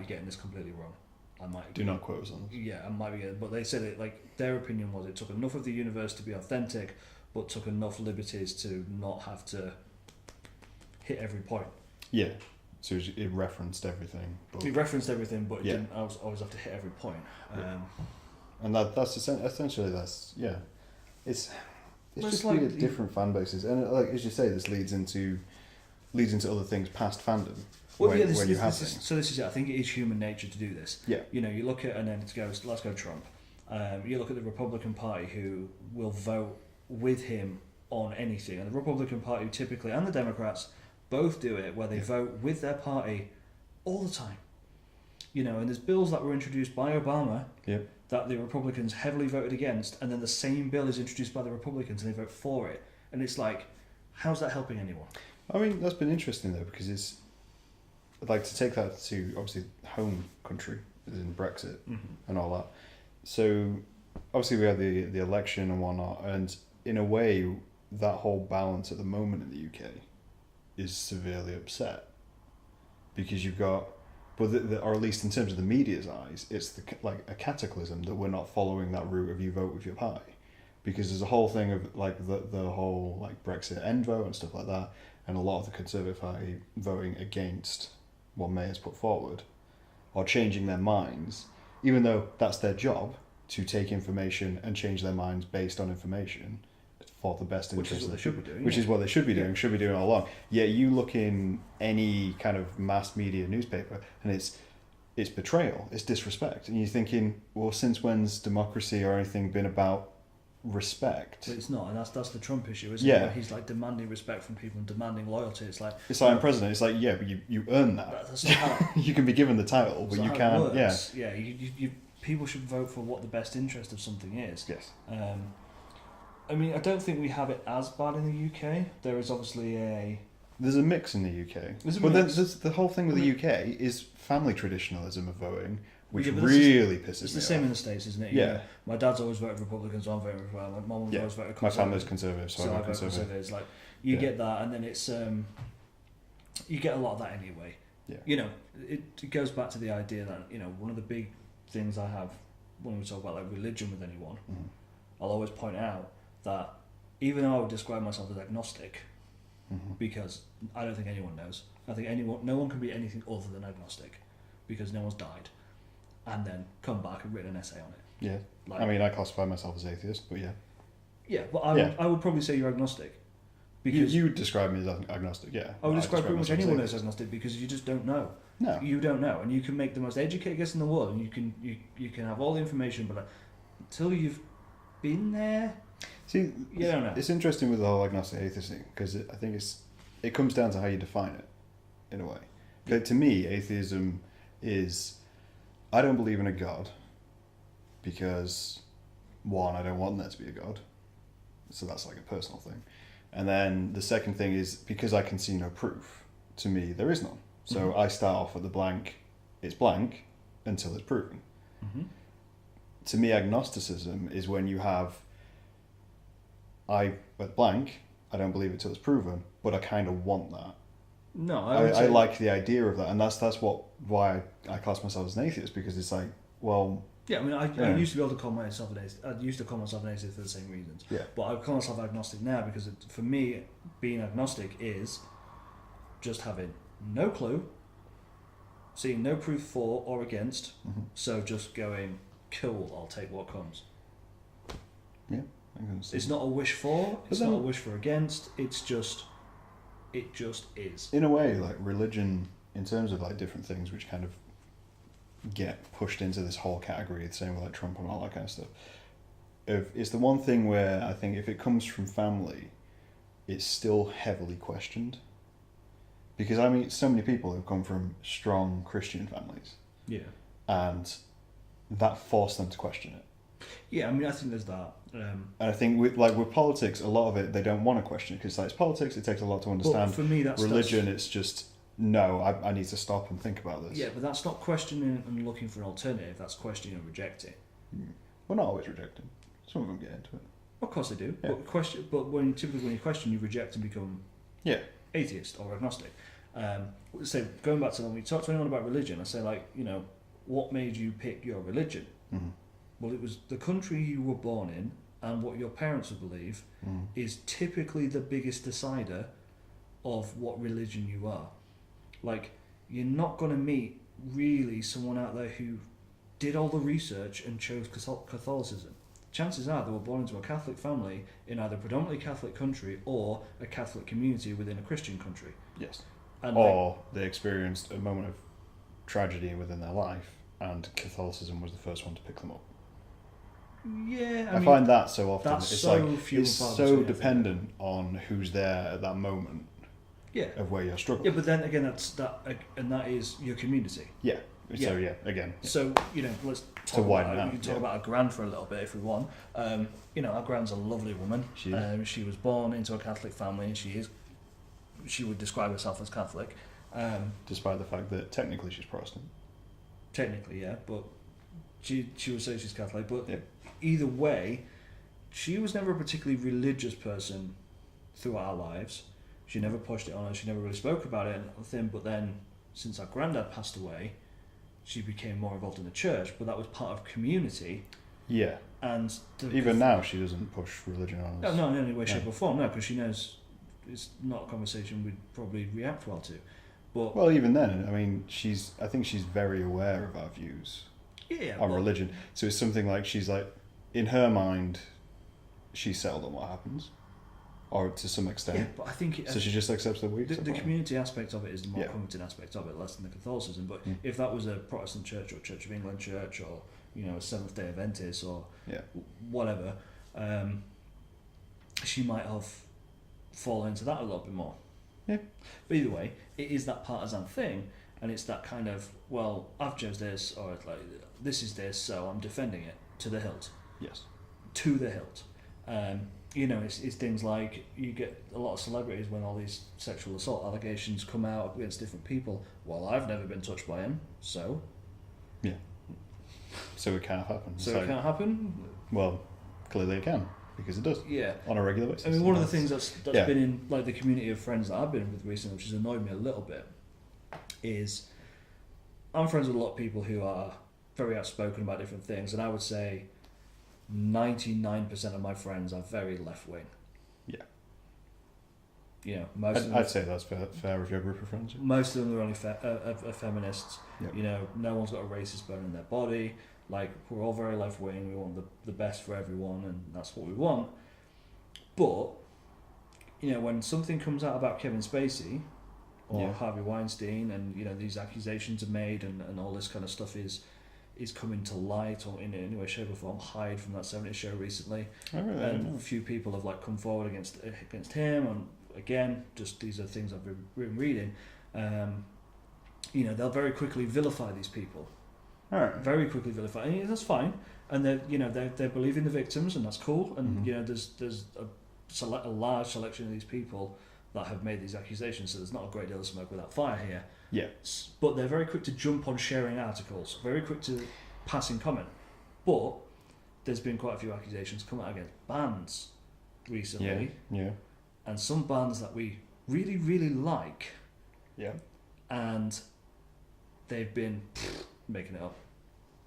getting this completely wrong. I might Do not quote us on this. Yeah, I might be getting, but they said it like their opinion was it took enough of the universe to be authentic, but took enough liberties to not have to hit every point. Yeah. So it referenced everything. But It referenced everything, but it didn't always have to hit every point. And that's essentially yeah. It's just like weird, different fan bases, and like as you say, this leads into other things past fandom. Well, when, yeah, when you have things. this is it. I think it is human nature to do this. Yeah. You know, you look at, and then it goes, let's go Trump. You look at the Republican Party who will vote with him on anything, and the Republican Party typically, and the Democrats, both do it where they vote with their party all the time. You know, and there's bills that were introduced by Obama that the Republicans heavily voted against, and then the same bill is introduced by the Republicans and they vote for it. And it's like, how's that helping anyone? I mean, that's been interesting though, because it's like to take that to obviously home country, as in Brexit and all that. So obviously we had the election and whatnot, and in a way that whole balance at the moment in the UK is severely upset because you've got, or at least in terms of the media's eyes, it's like a cataclysm that we're not following that route of you vote with your party, because there's a whole thing of like the whole like Brexit end vote and stuff like that, and a lot of the Conservative Party voting against what May has put forward, or changing their minds, even though that's their job to take information and change their minds based on information for the best interest of the people. Which is what they should be doing, should be doing all along. Yet you look in any kind of mass media newspaper and it's betrayal, it's disrespect. And you're thinking, well, since when's democracy or anything been about respect? But it's not, and that's the Trump issue, isn't Yeah. it? He's like demanding respect from people and demanding loyalty. It's like I'm president. It's like, yeah, but you earn that. That's not how You can be given the title, but you can't. Yeah. Yeah. You people should vote for what the best interest of something is. Yes. I mean, I don't think we have it as bad in the UK. There is obviously There's a mix in the UK. But then the whole thing with the UK is family traditionalism of voting, which really pisses me off. It's the same in the States, isn't it? Yeah. My dad's always voted Republican, so I'm voting for him. My mum always voted Conservative. My family's Conservative, so I vote Conservative. It's like, you get that, and then it's... you get a lot of that anyway. Yeah. You know, it goes back to the idea that, you know, one of the big things I have when we talk about like religion with anyone, I'll always point out that even though I would describe myself as agnostic, because I don't think anyone knows. I think no one can be anything other than agnostic, because no one's died and then come back and written an essay on it. Yeah. Like, I mean, I classify myself as atheist, but yeah. Yeah, but I would probably say you're agnostic. Because you would describe me as agnostic, yeah. I would describe pretty much anyone as agnostic, because you just don't know. No. You don't know, and you can make the most educated guess in the world, and you can have all the information, but until you've been there, see, you don't know. It's interesting with the whole agnostic atheist thing, because I think it comes down to how you define it, in a way. But to me, atheism is, I don't believe in a God, because one, I don't want there to be a God, so that's like a personal thing. And then the second thing is, because I can see no proof, to me there is none. So I start off with the blank, it's blank, until it's proven. To me, agnosticism is when you have, blank, I don't believe it till it's proven, but I kind of want that. No, I like the idea of that, and that's why I class myself as an atheist, because it's like, well... Yeah, I mean, I used to be able to call myself an atheist. I used to call myself an atheist for the same reasons. Yeah. But I call myself agnostic now because for me, being agnostic is just having no clue, seeing no proof for or against, so just going, cool, I'll take what comes. Yeah. It's not a wish for, it's not a wish for against, it just is. In a way, like religion, in terms of like different things which kind of get pushed into this whole category, the same with like Trump and all that kind of stuff. It's the one thing where I think if it comes from family, it's still heavily questioned. Because I mean, so many people have come from strong Christian families. Yeah. And that forced them to question it. Yeah, I mean, I think there's that. And I think with politics, a lot of it, they don't want to question it, because like, it's politics, it takes a lot to understand. But for me, that's religion, it's just... No, I need to stop and think about this. Yeah, but that's not questioning and looking for an alternative. That's questioning and rejecting. We're not always rejecting. Some of them get into it. Of course they do. Yeah. But when you question, you reject and become atheist or agnostic. So going back to when we talk to anyone about religion, I say like, you know, what made you pick your religion? Well, it was the country you were born in, and what your parents would believe is typically the biggest decider of what religion you are. Like, you're not going to meet really someone out there who did all the research and chose Catholicism. Chances are they were born into a Catholic family in either a predominantly Catholic country or a Catholic community within a Christian country. Yes. And or they experienced a moment of tragedy within their life, and Catholicism was the first one to pick them up. Yeah, I find that so often. That's it's so like it's so dependent on who's there at that moment. Yeah. Of where you're struggling. Yeah, but then again, that is your community. Yeah. So again. So you know, let's talk about. We can talk about our gran for a little bit if we want. You know, our gran's a lovely woman. She was born into a Catholic family, and she would describe herself as Catholic. Despite the fact that technically she's Protestant. Technically, yeah, but she would say she's Catholic. But either way, she was never a particularly religious person throughout our lives. She never pushed it on us. She never really spoke about it and thing. But then, since our granddad passed away, she became more involved in the church. But that was part of community. Yeah. And even now, she doesn't push religion on us. No, in any way, shape, or form. No, because she knows it's not a conversation we'd probably react well to. But well, even then, I mean, I think she's very aware of our views on religion. So it's something like she's like, in her mind, she's settled on what happens, or to some extent. Yeah, but I think so she just accepts that the community aspect of it is the more comforting aspect of it, less than the Catholicism. But if that was a Protestant church or Church of England church or a Seventh Day Adventist or whatever, she might have fallen into that a little bit more. Yeah. But either way, it is that partisan thing, and it's that kind of, well, I've chose this, or it's like, this is this, so I'm defending it to the hilt. Yes. To the hilt. It's things like, you get a lot of celebrities when all these sexual assault allegations come out against different people. Well, I've never been touched by him, so... Yeah. So it can't happen. So it can't happen? Well, clearly it can. Because it does. Yeah. On a regular basis. I mean, one of the things that's been in like the community of friends that I've been with recently, which has annoyed me a little bit, is I'm friends with a lot of people who are very outspoken about different things, and I would say 99% of my friends are very left wing. Yeah. I'd say that's fair with your group of friends. Most of them are only are feminists. Yep. No one's got a racist bone in their body. Like, we're all very left wing, we want the best for everyone, and that's what we want. But, when something comes out about Kevin Spacey or Harvey Weinstein, and these accusations are made, and all this kind of stuff is coming to light, or in any way, shape, or form, hide from that 70s show recently. Oh, really? And a few people have come forward against him, and again, just these are things I've been reading. They'll very quickly vilify these people. All right. Very quickly vilify, and that's fine. And they believe in the victims, and that's cool. And there's a large selection of these people that have made these accusations. So there's not a great deal of smoke without fire here. Yeah. But they're very quick to jump on sharing articles, very quick to passing comment. But there's been quite a few accusations come out against bands recently. Yeah. And some bands that we really, really like. Yeah. And they've been making it up.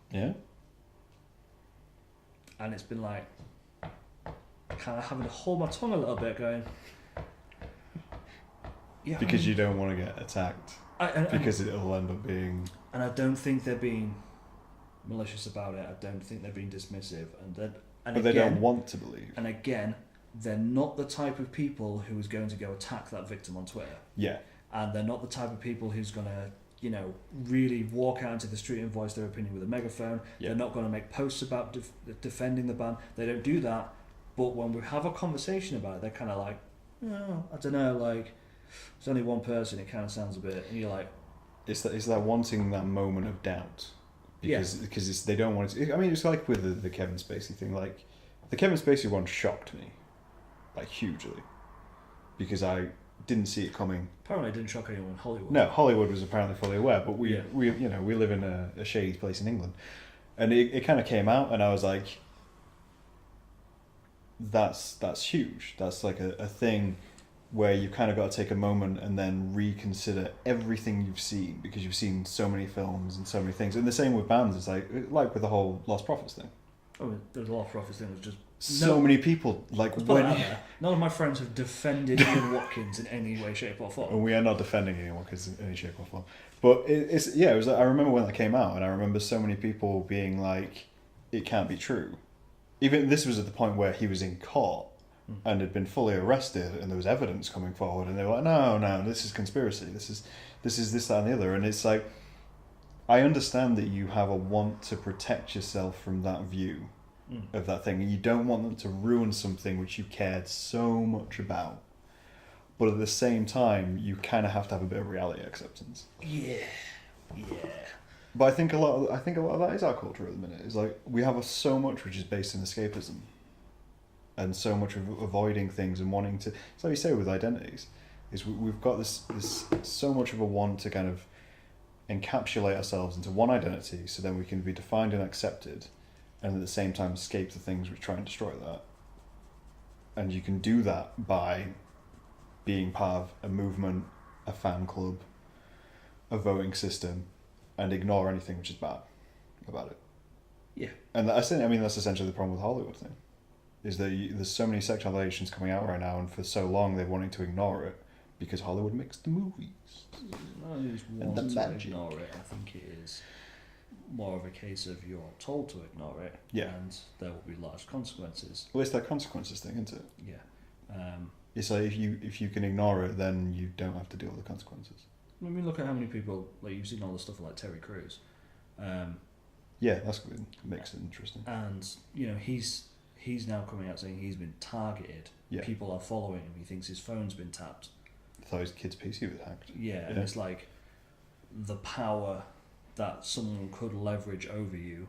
Yeah. And it's been like kind of having to hold my tongue a little bit, going. Yeah. Because you don't want to get attacked. Because it'll end up being. And I don't think they're being malicious about it. I don't think they're being dismissive, But they don't want to believe. And again, they're not the type of people who is going to go attack that victim on Twitter. Yeah. And they're not the type of people who's going to, really walk out into the street and voice their opinion with a megaphone. Yeah. They're not going to make posts about defending the ban. They don't do that. But when we have a conversation about it, they're kind of like, I don't know, like, there's only one person, it kind of sounds a bit, and you're like... It's that wanting that moment of doubt. Because they don't want to... I mean, it's like with the Kevin Spacey thing, like, the Kevin Spacey one shocked me, like, hugely. Because I didn't see it coming. Apparently it didn't shock anyone in Hollywood. No, Hollywood was apparently fully aware, but we live in a shady place in England. And it kind of came out, and I was like, that's huge. That's like a thing where you've kind of got to take a moment and then reconsider everything you've seen, because you've seen so many films and so many things. And the same with bands. It's like with the whole Lost Prophets thing. Oh, the Lost Prophets thing was just... many people, like... None of my friends have defended Ian Watkins in any way, shape or form. And we are not defending Ian Watkins in any shape or form. But it was like, I remember when that came out, and I remember so many people being like, it can't be true. Even this was at the point where he was in court and had been fully arrested, and there was evidence coming forward, and they were like, no, this is conspiracy. This is this, that, and the other. And it's like, I understand that you have a want to protect yourself from that view of that thing, and you don't want them to ruin something which you cared so much about. But at the same time, you kind of have to have a bit of reality acceptance. Yeah. But I think a lot of that is our culture at the minute. It's like, we have so much which is based in escapism, and so much of avoiding things and wanting to. It's like you say with identities, is we've got this so much of a want to kind of encapsulate ourselves into one identity, so then we can be defined and accepted, and at the same time escape the things which try and destroy that. And you can do that by being part of a movement, a fan club, a voting system, and ignore anything which is bad about it. Yeah. And that's essentially the problem with the Hollywood thing, is that there's so many sexual allegations coming out right now, and for so long they're wanting to ignore it because Hollywood makes the movies. I just want to ignore it. I think it is more of a case of you're told to ignore it, and there will be large consequences. Well, it's that consequences thing, isn't it? Yeah. It's like if you can ignore it, then you don't have to deal with the consequences. I mean, look at how many people, like, you've seen all the stuff like Terry Crews. Yeah, that's good. Makes it interesting. And he's now coming out saying he's been targeted. Yeah. People are following him. He thinks his phone's been tapped. I thought his kid's PC was hacked. Yeah, and it's like the power that someone could leverage over you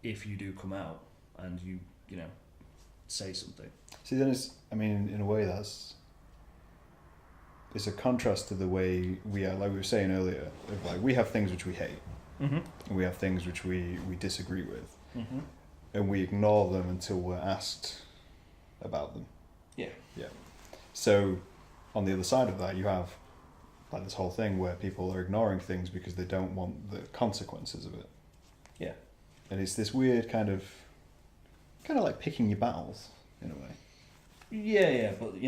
if you do come out and you say something. See, then in a way it's a contrast to the way we are, like we were saying earlier, of like we have things which we hate, and we have things which we disagree with, and we ignore them until we're asked about them. Yeah. So, on the other side of that, you have like this whole thing where people are ignoring things because they don't want the consequences of it. Yeah. And it's this weird kind of like picking your battles in a way. Yeah, but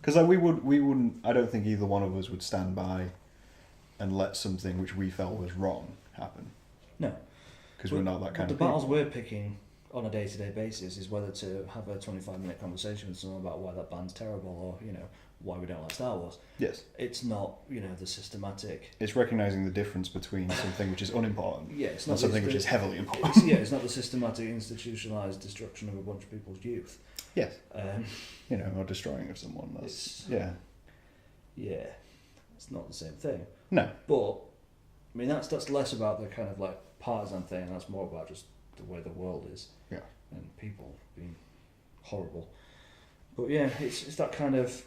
because like we wouldn't. I don't think either one of us would stand by and let something which we felt was wrong happen. No, because we're not that kind of people. The battles people. we're picking on a day-to-day basis is whether to have a 25-minute conversation with someone about why that band's terrible, or why we don't like Star Wars. Yes. It's not the systematic. It's recognizing the difference between something which is unimportant. Yeah, it's not and something which is heavily important. It's not the systematic, institutionalized destruction of a bunch of people's youth. Yes. Or destroying of someone. Yeah, it's not the same thing. No. But I mean, that's less about the kind of like partisan thing, and that's more about just the way the world is. Yeah. And people being horrible. But yeah, it's that kind of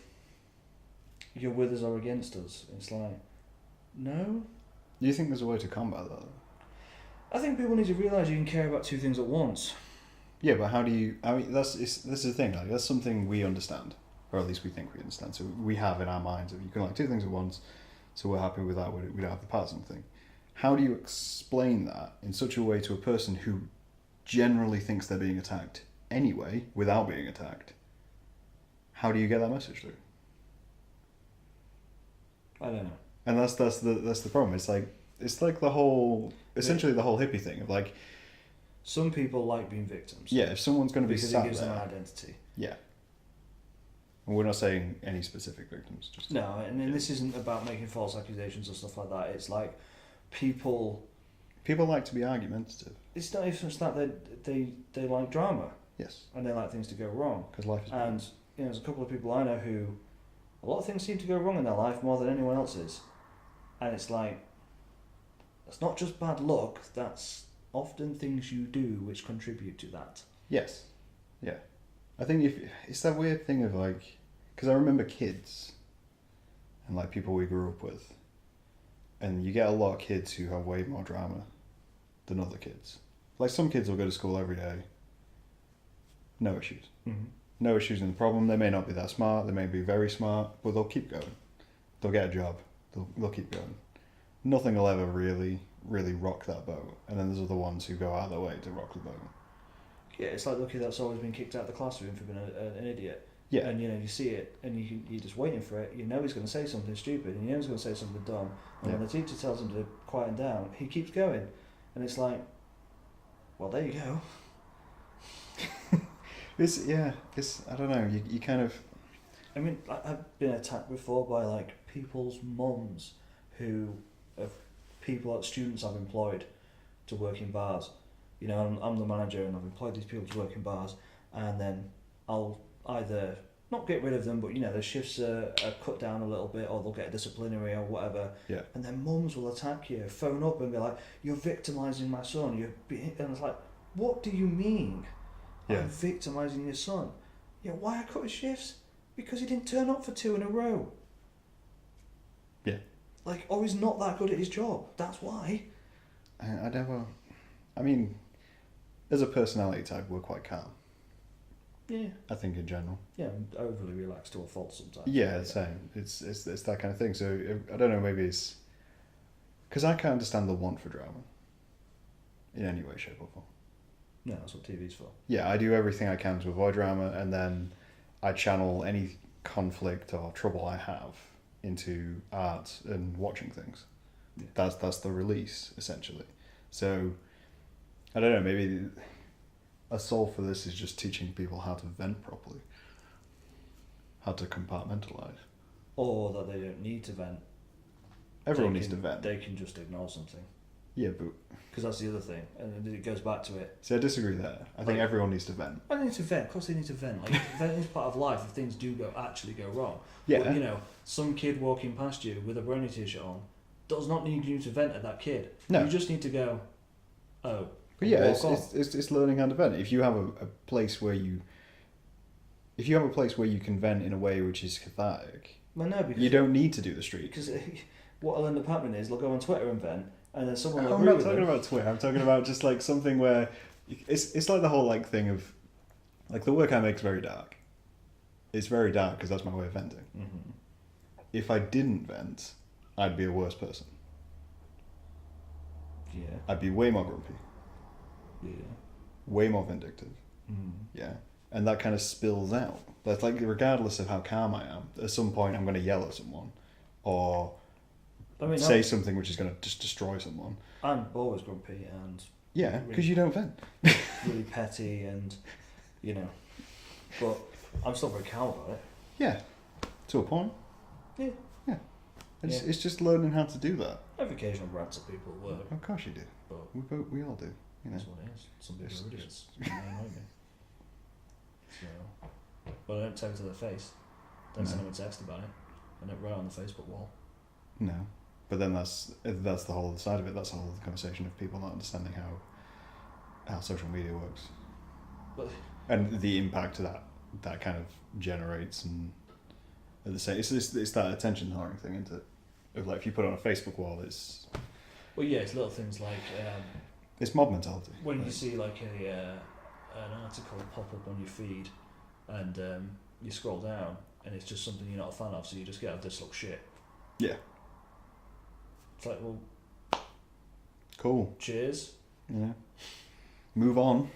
you're with us or against us. It's like, no. Do you think there's a way to combat that? I think people need to realise you can care about two things at once. Yeah, but how do you... I mean, this is the thing. Like, that's something we understand, or at least we think we understand. So we have in our minds that you can like two things at once. So we're happy with that. We don't have the partisan thing. How do you explain that in such a way to a person who generally thinks they're being attacked anyway, without being attacked? How do you get that message through? I don't know. And that's the problem. It's like the whole essentially the whole hippie thing of like. Some people like being victims. Yeah, if someone's going to be because sat it gives there, them an identity. Yeah. And we're not saying any specific victims. Just no, and this isn't about making false accusations or stuff like that. It's like people like to be argumentative. It's not even just that they like drama. Yes. And they like things to go wrong. Because life is. And there's a couple of people I know who a lot of things seem to go wrong in their life more than anyone else's, and it's like that's not just bad luck. That's often things you do which contribute to that. Yes. Yeah. I think if it's that weird thing of like, because I remember kids and like people we grew up with, and you get a lot of kids who have way more drama than other kids. Like some kids will go to school every day, no issues. Mm-hmm. No issues in the problem. They may not be that smart, they may be very smart, but they'll keep going. They'll get a job, they'll keep going. Nothing will ever really rock that boat. And then there's other ones who go out of their way to rock the boat. Yeah, it's like the kid that's always been kicked out of the classroom for being an idiot. Yeah. And you see it, and you're just waiting for it. You know he's going to say something stupid, and you know he's going to say something dumb. And when the teacher tells him to quiet down, he keeps going. And it's like, well, there you go. I don't know, you kind of... I mean, I've been attacked before by like people's mums who have students I've employed to work in bars. I'm the manager and I've employed these people to work in bars, and then I'll either not get rid of them, but their shifts are cut down a little bit, or they'll get a disciplinary or whatever. Yeah. And then mums will attack you, phone up and be like, "You're victimising my son." And it's like, what do you mean? Yeah. I'm victimising your son. Yeah. Why I cut his shifts? Because he didn't turn up for 2 in a row. Yeah. Like, or he's not that good at his job. That's why. I mean, as a personality type, we're quite calm. Yeah. I think in general. Yeah, I'm overly relaxed to a fault sometimes. Yeah, same. It's that kind of thing. So I don't know. Maybe it's because I can't understand the want for drama in any way, shape, or form. No, that's what TV's for. Yeah, I do everything I can to avoid drama, and then I channel any conflict or trouble I have into art and watching things. Yeah. That's the release, essentially. So I don't know, maybe a solve for this is just teaching people how to vent properly, how to compartmentalize. Or that they don't need to vent. Everyone needs to vent. They can just ignore something. Yeah, but... Because that's the other thing, and it goes back to it. See, I disagree there. I think everyone needs to vent. I need to vent. Of course they need to vent. Like, venting is part of life if things do actually go wrong. Yeah. But, you know, some kid walking past you with a brony t-shirt on does not need you to vent at that kid. No. You just need to go, oh. But yeah, it's learning how to vent. If you have a place where you... If you have a place where you can vent in a way which is cathartic, well, no, because you don't need to do the street. Because what will end up happening is they'll go on Twitter and vent, and then someone will I'm agree not with talking them. about Twitter. I'm talking about just like something where it's like the whole like thing of like the work I make is very dark. It's very dark because that's my way of venting. Mm-hmm. If I didn't vent, I'd be a worse person. Yeah. I'd be way more grumpy, Yeah. way more vindictive. Mm. Yeah, and that kind of spills out. That's like regardless of how calm I am, at some point I'm going to yell at someone, or say something which is going to just destroy someone. I'm always grumpy and yeah, because you don't vent. really petty and, you know, but I'm still very calm about it. Yeah, to a point. Yeah. Yeah. It's just learning how to do that. I have occasional rants at people at work. Of course you do. But we all do. You know. that's what it is. Some people are idiots. They annoy me. So, but I don't tell it to their face. Don't send them a text about it. I don't write on the Facebook wall. No. But then that's the whole other side of it. That's the whole other conversation of people not understanding how social media works. But, and the impact that kind of generates, and at the same, it's that attention whoring thing, isn't it? Of like if you put it on a Facebook wall, it's it's little things like it's mob mentality. when you see like an article pop up on your feed, and you scroll down, and it's just something you're not a fan of, so you just get, "Oh, this looks shit." Yeah. It's like, well, cool. Cheers. Yeah. Move on.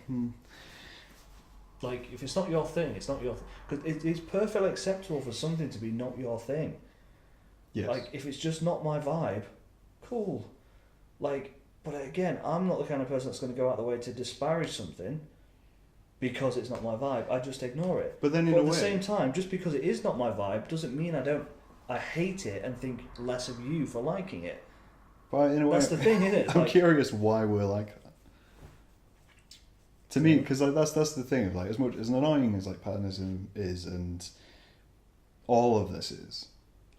Like, if it's not your thing, it's not your thing. Because it's perfectly acceptable for something to be not your thing. Yes. Like, if it's just not my vibe, cool. Like, but again, I'm not the kind of person that's going to go out of the way to disparage something because it's not my vibe. I just ignore it. But then at the same time, just because it is not my vibe doesn't mean I hate it and think less of you for liking it. But in a way, that's the thing, isn't it? I'm curious why we're like that. To me, because like, that's the thing. Like, as much as annoying as like Partisan is, and all of this is,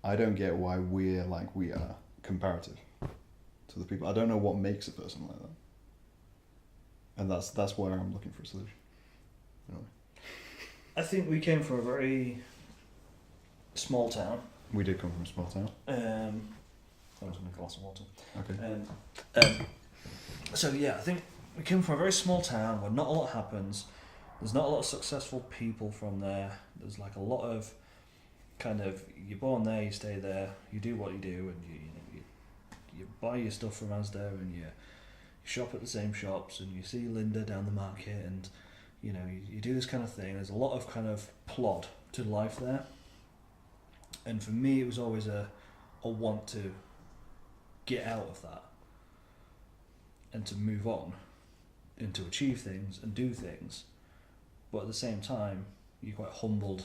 I don't get why we're like we are comparative to the people. I don't know what makes a person like that, and that's where I'm looking for a solution. Anyway. I think we came from a very small town. We did come from a small town. I was going to glass of water. Okay. So yeah, I think we came from a very small town where not a lot happens. There's not a lot of successful people from there. There's like a lot of kind of, you're born there, you stay there, you do what you do, and you buy your stuff from Asda, and you shop at the same shops, and you see Linda down the market, and you do this kind of thing. There's a lot of kind of plod to life there. And for me, it was always a want to get out of that and to move on and to achieve things and do things. But at the same time, you're quite humbled.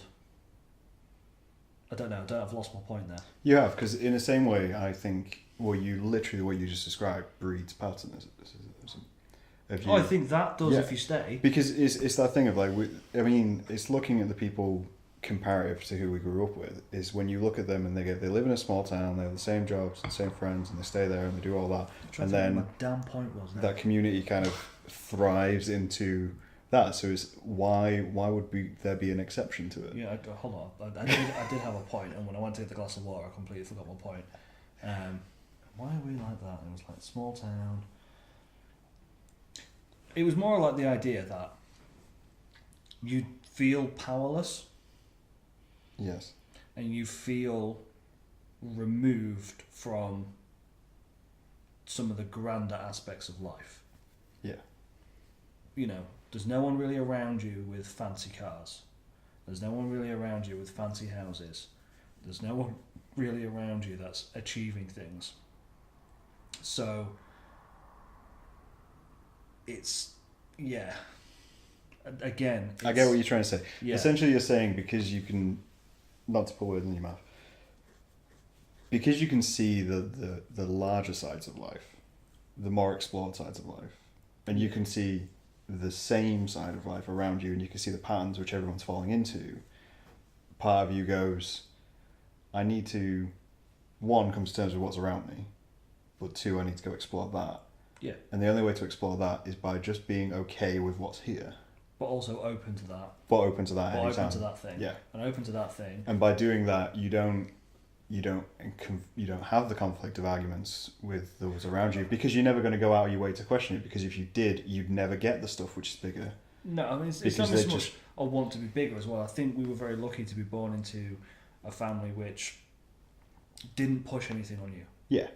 I don't know, I've lost my point there. You have, because in the same way, I think what you just described breeds Partisanism. I think that does if you stay. Because it's that thing of like, it's looking at the people comparative to who we grew up with, is when you look at them and they live in a small town, they have the same jobs and the same friends, and they stay there and they do all that, and then my damn point was that community kind of thrives into that. So it's why would there be an exception to it? Yeah, hold on. I did have a point, and when I went to get the glass of water, I completely forgot my point. Why are we like that? It was like small town. It was more like the idea that you feel powerless. Yes. And you feel removed from some of the grander aspects of life. Yeah. You know, there's no one really around you with fancy cars. There's no one really around you with fancy houses. There's no one really around you that's achieving things. So, it's, yeah. Again, I get what you're trying to say. Yeah. Essentially, you're saying because you can, not to put words in your mouth, because you can see the larger sides of life, the more explored sides of life, and you can see the same side of life around you, and you can see the patterns which everyone's falling into, part of you goes, I need to, one, come to terms with what's around me, but two, I need to go explore that. Yeah. And the only way to explore that is by just being okay with what's here. But also open to that. But open to that. But anytime. open to that thing. Yeah. And open to that thing. And by doing that, you don't have the conflict of arguments with those around you, because you're never going to go out of your way to question it, because if you did, you'd never get the stuff which is bigger. No, I mean, it's not so much I want to be bigger as well. I think we were very lucky to be born into a family which didn't push anything on you. Yeah.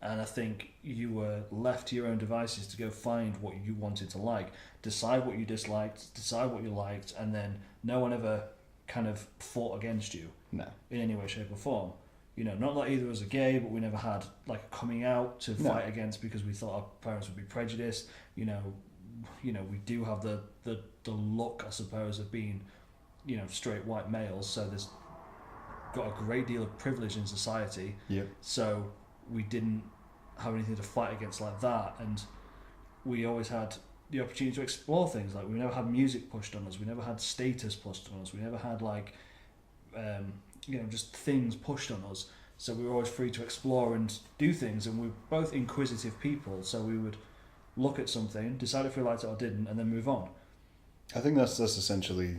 And I think you were left to your own devices to go find what you wanted to like, decide what you disliked, decide what you liked, and then no one ever kind of fought against you. No. In any way, shape or form. You know, not that either of us are gay, but we never had like a coming out to fight against because we thought our parents would be prejudiced. You know, we do have the look, I suppose, of being, straight white males. So there's got a great deal of privilege in society. Yeah. So we didn't have anything to fight against like that, and we always had the opportunity to explore things. Like, we never had music pushed on us. We never had status pushed on us. We never had like, just things pushed on us. So we were always free to explore and do things. And we were both inquisitive people. So we would look at something, decide if we liked it or didn't, and then move on. I think that's essentially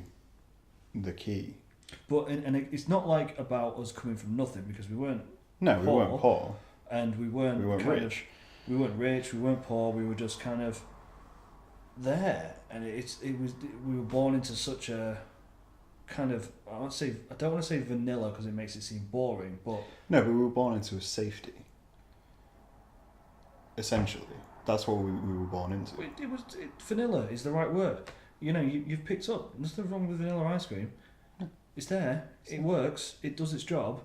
the key. But and it's not like about us coming from nothing, because we weren't. No, we weren't poor. And we weren't rich. We weren't rich. We weren't poor. We were just kind of there, and we were born into such a kind of, I don't want to say vanilla because it makes it seem boring, but no, but we were born into a safety. Essentially, that's what we were born into. Vanilla is the right word. You've picked up nothing wrong with vanilla ice cream. No. It's there. It works. It does its job.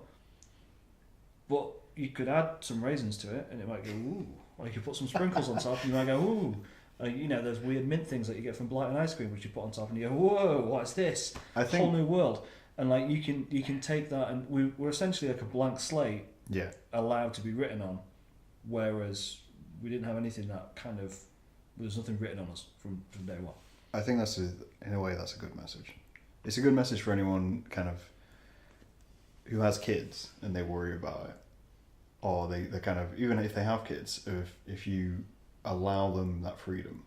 But you could add some raisins to it, and it might go ooh. Or you could put some sprinkles on top, and you might go ooh. There's weird mint things that you get from Blighton ice cream, which you put on top, and you go, whoa, what's this? I think whole new world. And like you can take that, and we're essentially like a blank slate, allowed to be written on, whereas we didn't have anything that kind of, there's nothing written on us from day one. I think in a way that's a good message. It's a good message for anyone kind of who has kids and they worry about it, or they kind of, even if they have kids, if you allow them that freedom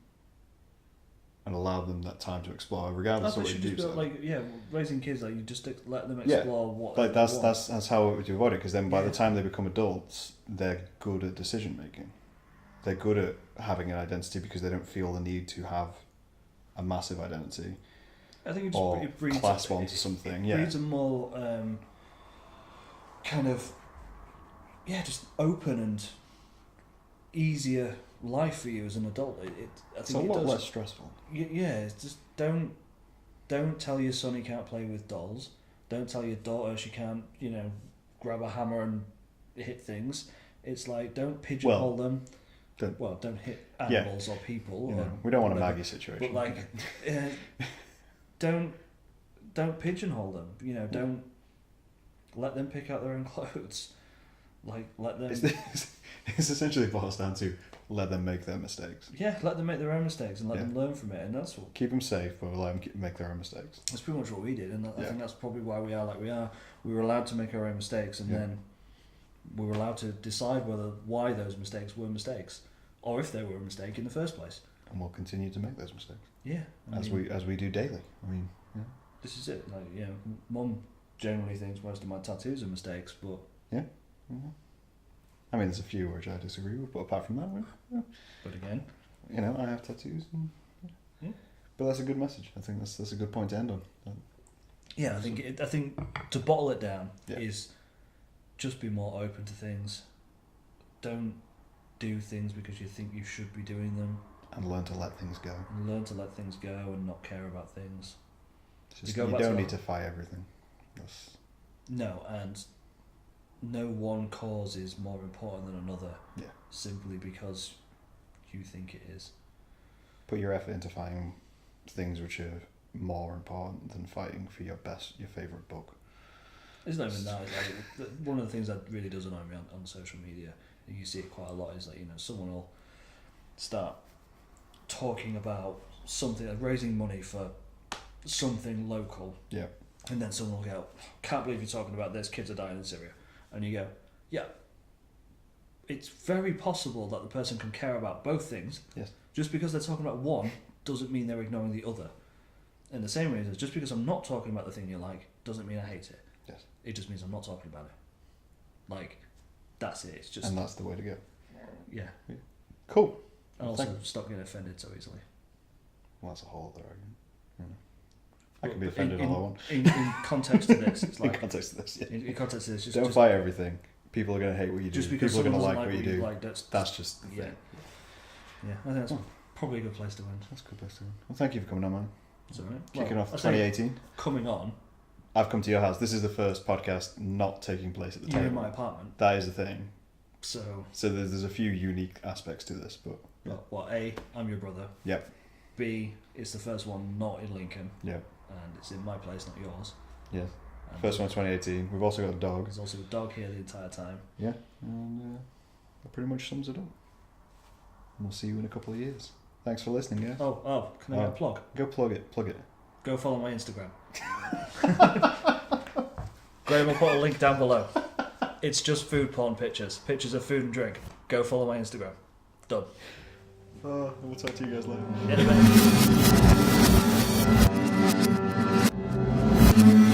and allow them that time to explore, regardless of what you do. Raising kids, like, you just let them explore what. Like that's how it would do about it. Because then by the time they become adults, they're good at decision making. They're good at having an identity because they don't feel the need to have a massive identity. I think it breeds clasp onto something. It breeds a more kind of just open and easier life for you as an adult. I think it's a lot less stressful. It's just don't tell your son he can't play with dolls. Don't tell your daughter she can't, grab a hammer and hit things. It's like, don't pigeonhole them. Don't hit animals or people. We don't want a Maggie situation. But don't pigeonhole them. Don't let them pick out their own clothes. Like, let them. It's essentially boils down to let them make their mistakes. Yeah, let them make their own mistakes and let them learn from it, and that's what. Keep them safe, but let them make their own mistakes. That's pretty much what we did, and I think that's probably why we are like we are. We were allowed to make our own mistakes, and then we were allowed to decide why those mistakes were mistakes, or if they were a mistake in the first place. And we'll continue to make those mistakes. Yeah, as we do daily. I mean, this is it. Like, Mum generally thinks most of my tattoos are mistakes, but I mean, there's a few which I disagree with, but apart from that, But again, I have tattoos. But that's a good message. I think that's a good point to end on. Yeah, I think to bottle it down Yeah. is just be more open to things. Don't do things because you think you should be doing them. And learn to let things go. And learn to let things go and not care about things. You don't need to fight everything. No, and no one cause is more important than another. Yeah. Simply because you think it is. Put your effort into fighting things which are more important than fighting for your favourite book. It's not even that. It's like, one of the things that really does annoy me on social media, and you see it quite a lot, is that, you know, someone will start talking about something, like raising money for something local. Yeah. And then someone will go, can't believe you're talking about this, kids are dying in Syria. And you go, yeah, it's very possible that the person can care about both things. Yes. Just because they're talking about one doesn't mean they're ignoring the other. In the same way as just because I'm not talking about the thing you like doesn't mean I hate it. Yes. It just means I'm not talking about it. Like, that's it. It's just... And that's the way to go. Yeah. Cool. And also stop getting offended so easily. Well, that's a whole other argument. You know. I can be offended all I want. In context to this, it's like... in context to this, yeah. In context to this, just... Don't fight everything. People are going to hate what you do. Just because people are going to someone like doesn't what you do. like, that's just the yeah. thing. Yeah, I think that's probably a good place to end. That's a good place to end. Well, thank you for coming on, man. That's all right. Kicking off I say 2018. Coming on. I've come to your house. This is the first podcast not taking place at the table. You're in my apartment. That is the thing. So there's a few unique aspects to this, but... Yeah. Well, A, I'm your brother. Yep. B, it's the first one not in Lincoln. Yep. And it's in my place, not yours. Yes. And First one 2018. We've also got a dog. There's also a dog here the entire time. Yeah. And that pretty much sums it up. And we'll see you in a couple of years. Thanks for listening, guys. Oh, can I get a plug? Go plug it. Plug it. Go follow my Instagram. Graham will put a link down below. It's just food porn pictures. Pictures of food and drink. Go follow my Instagram. Done. We'll talk to you guys later. In a bit.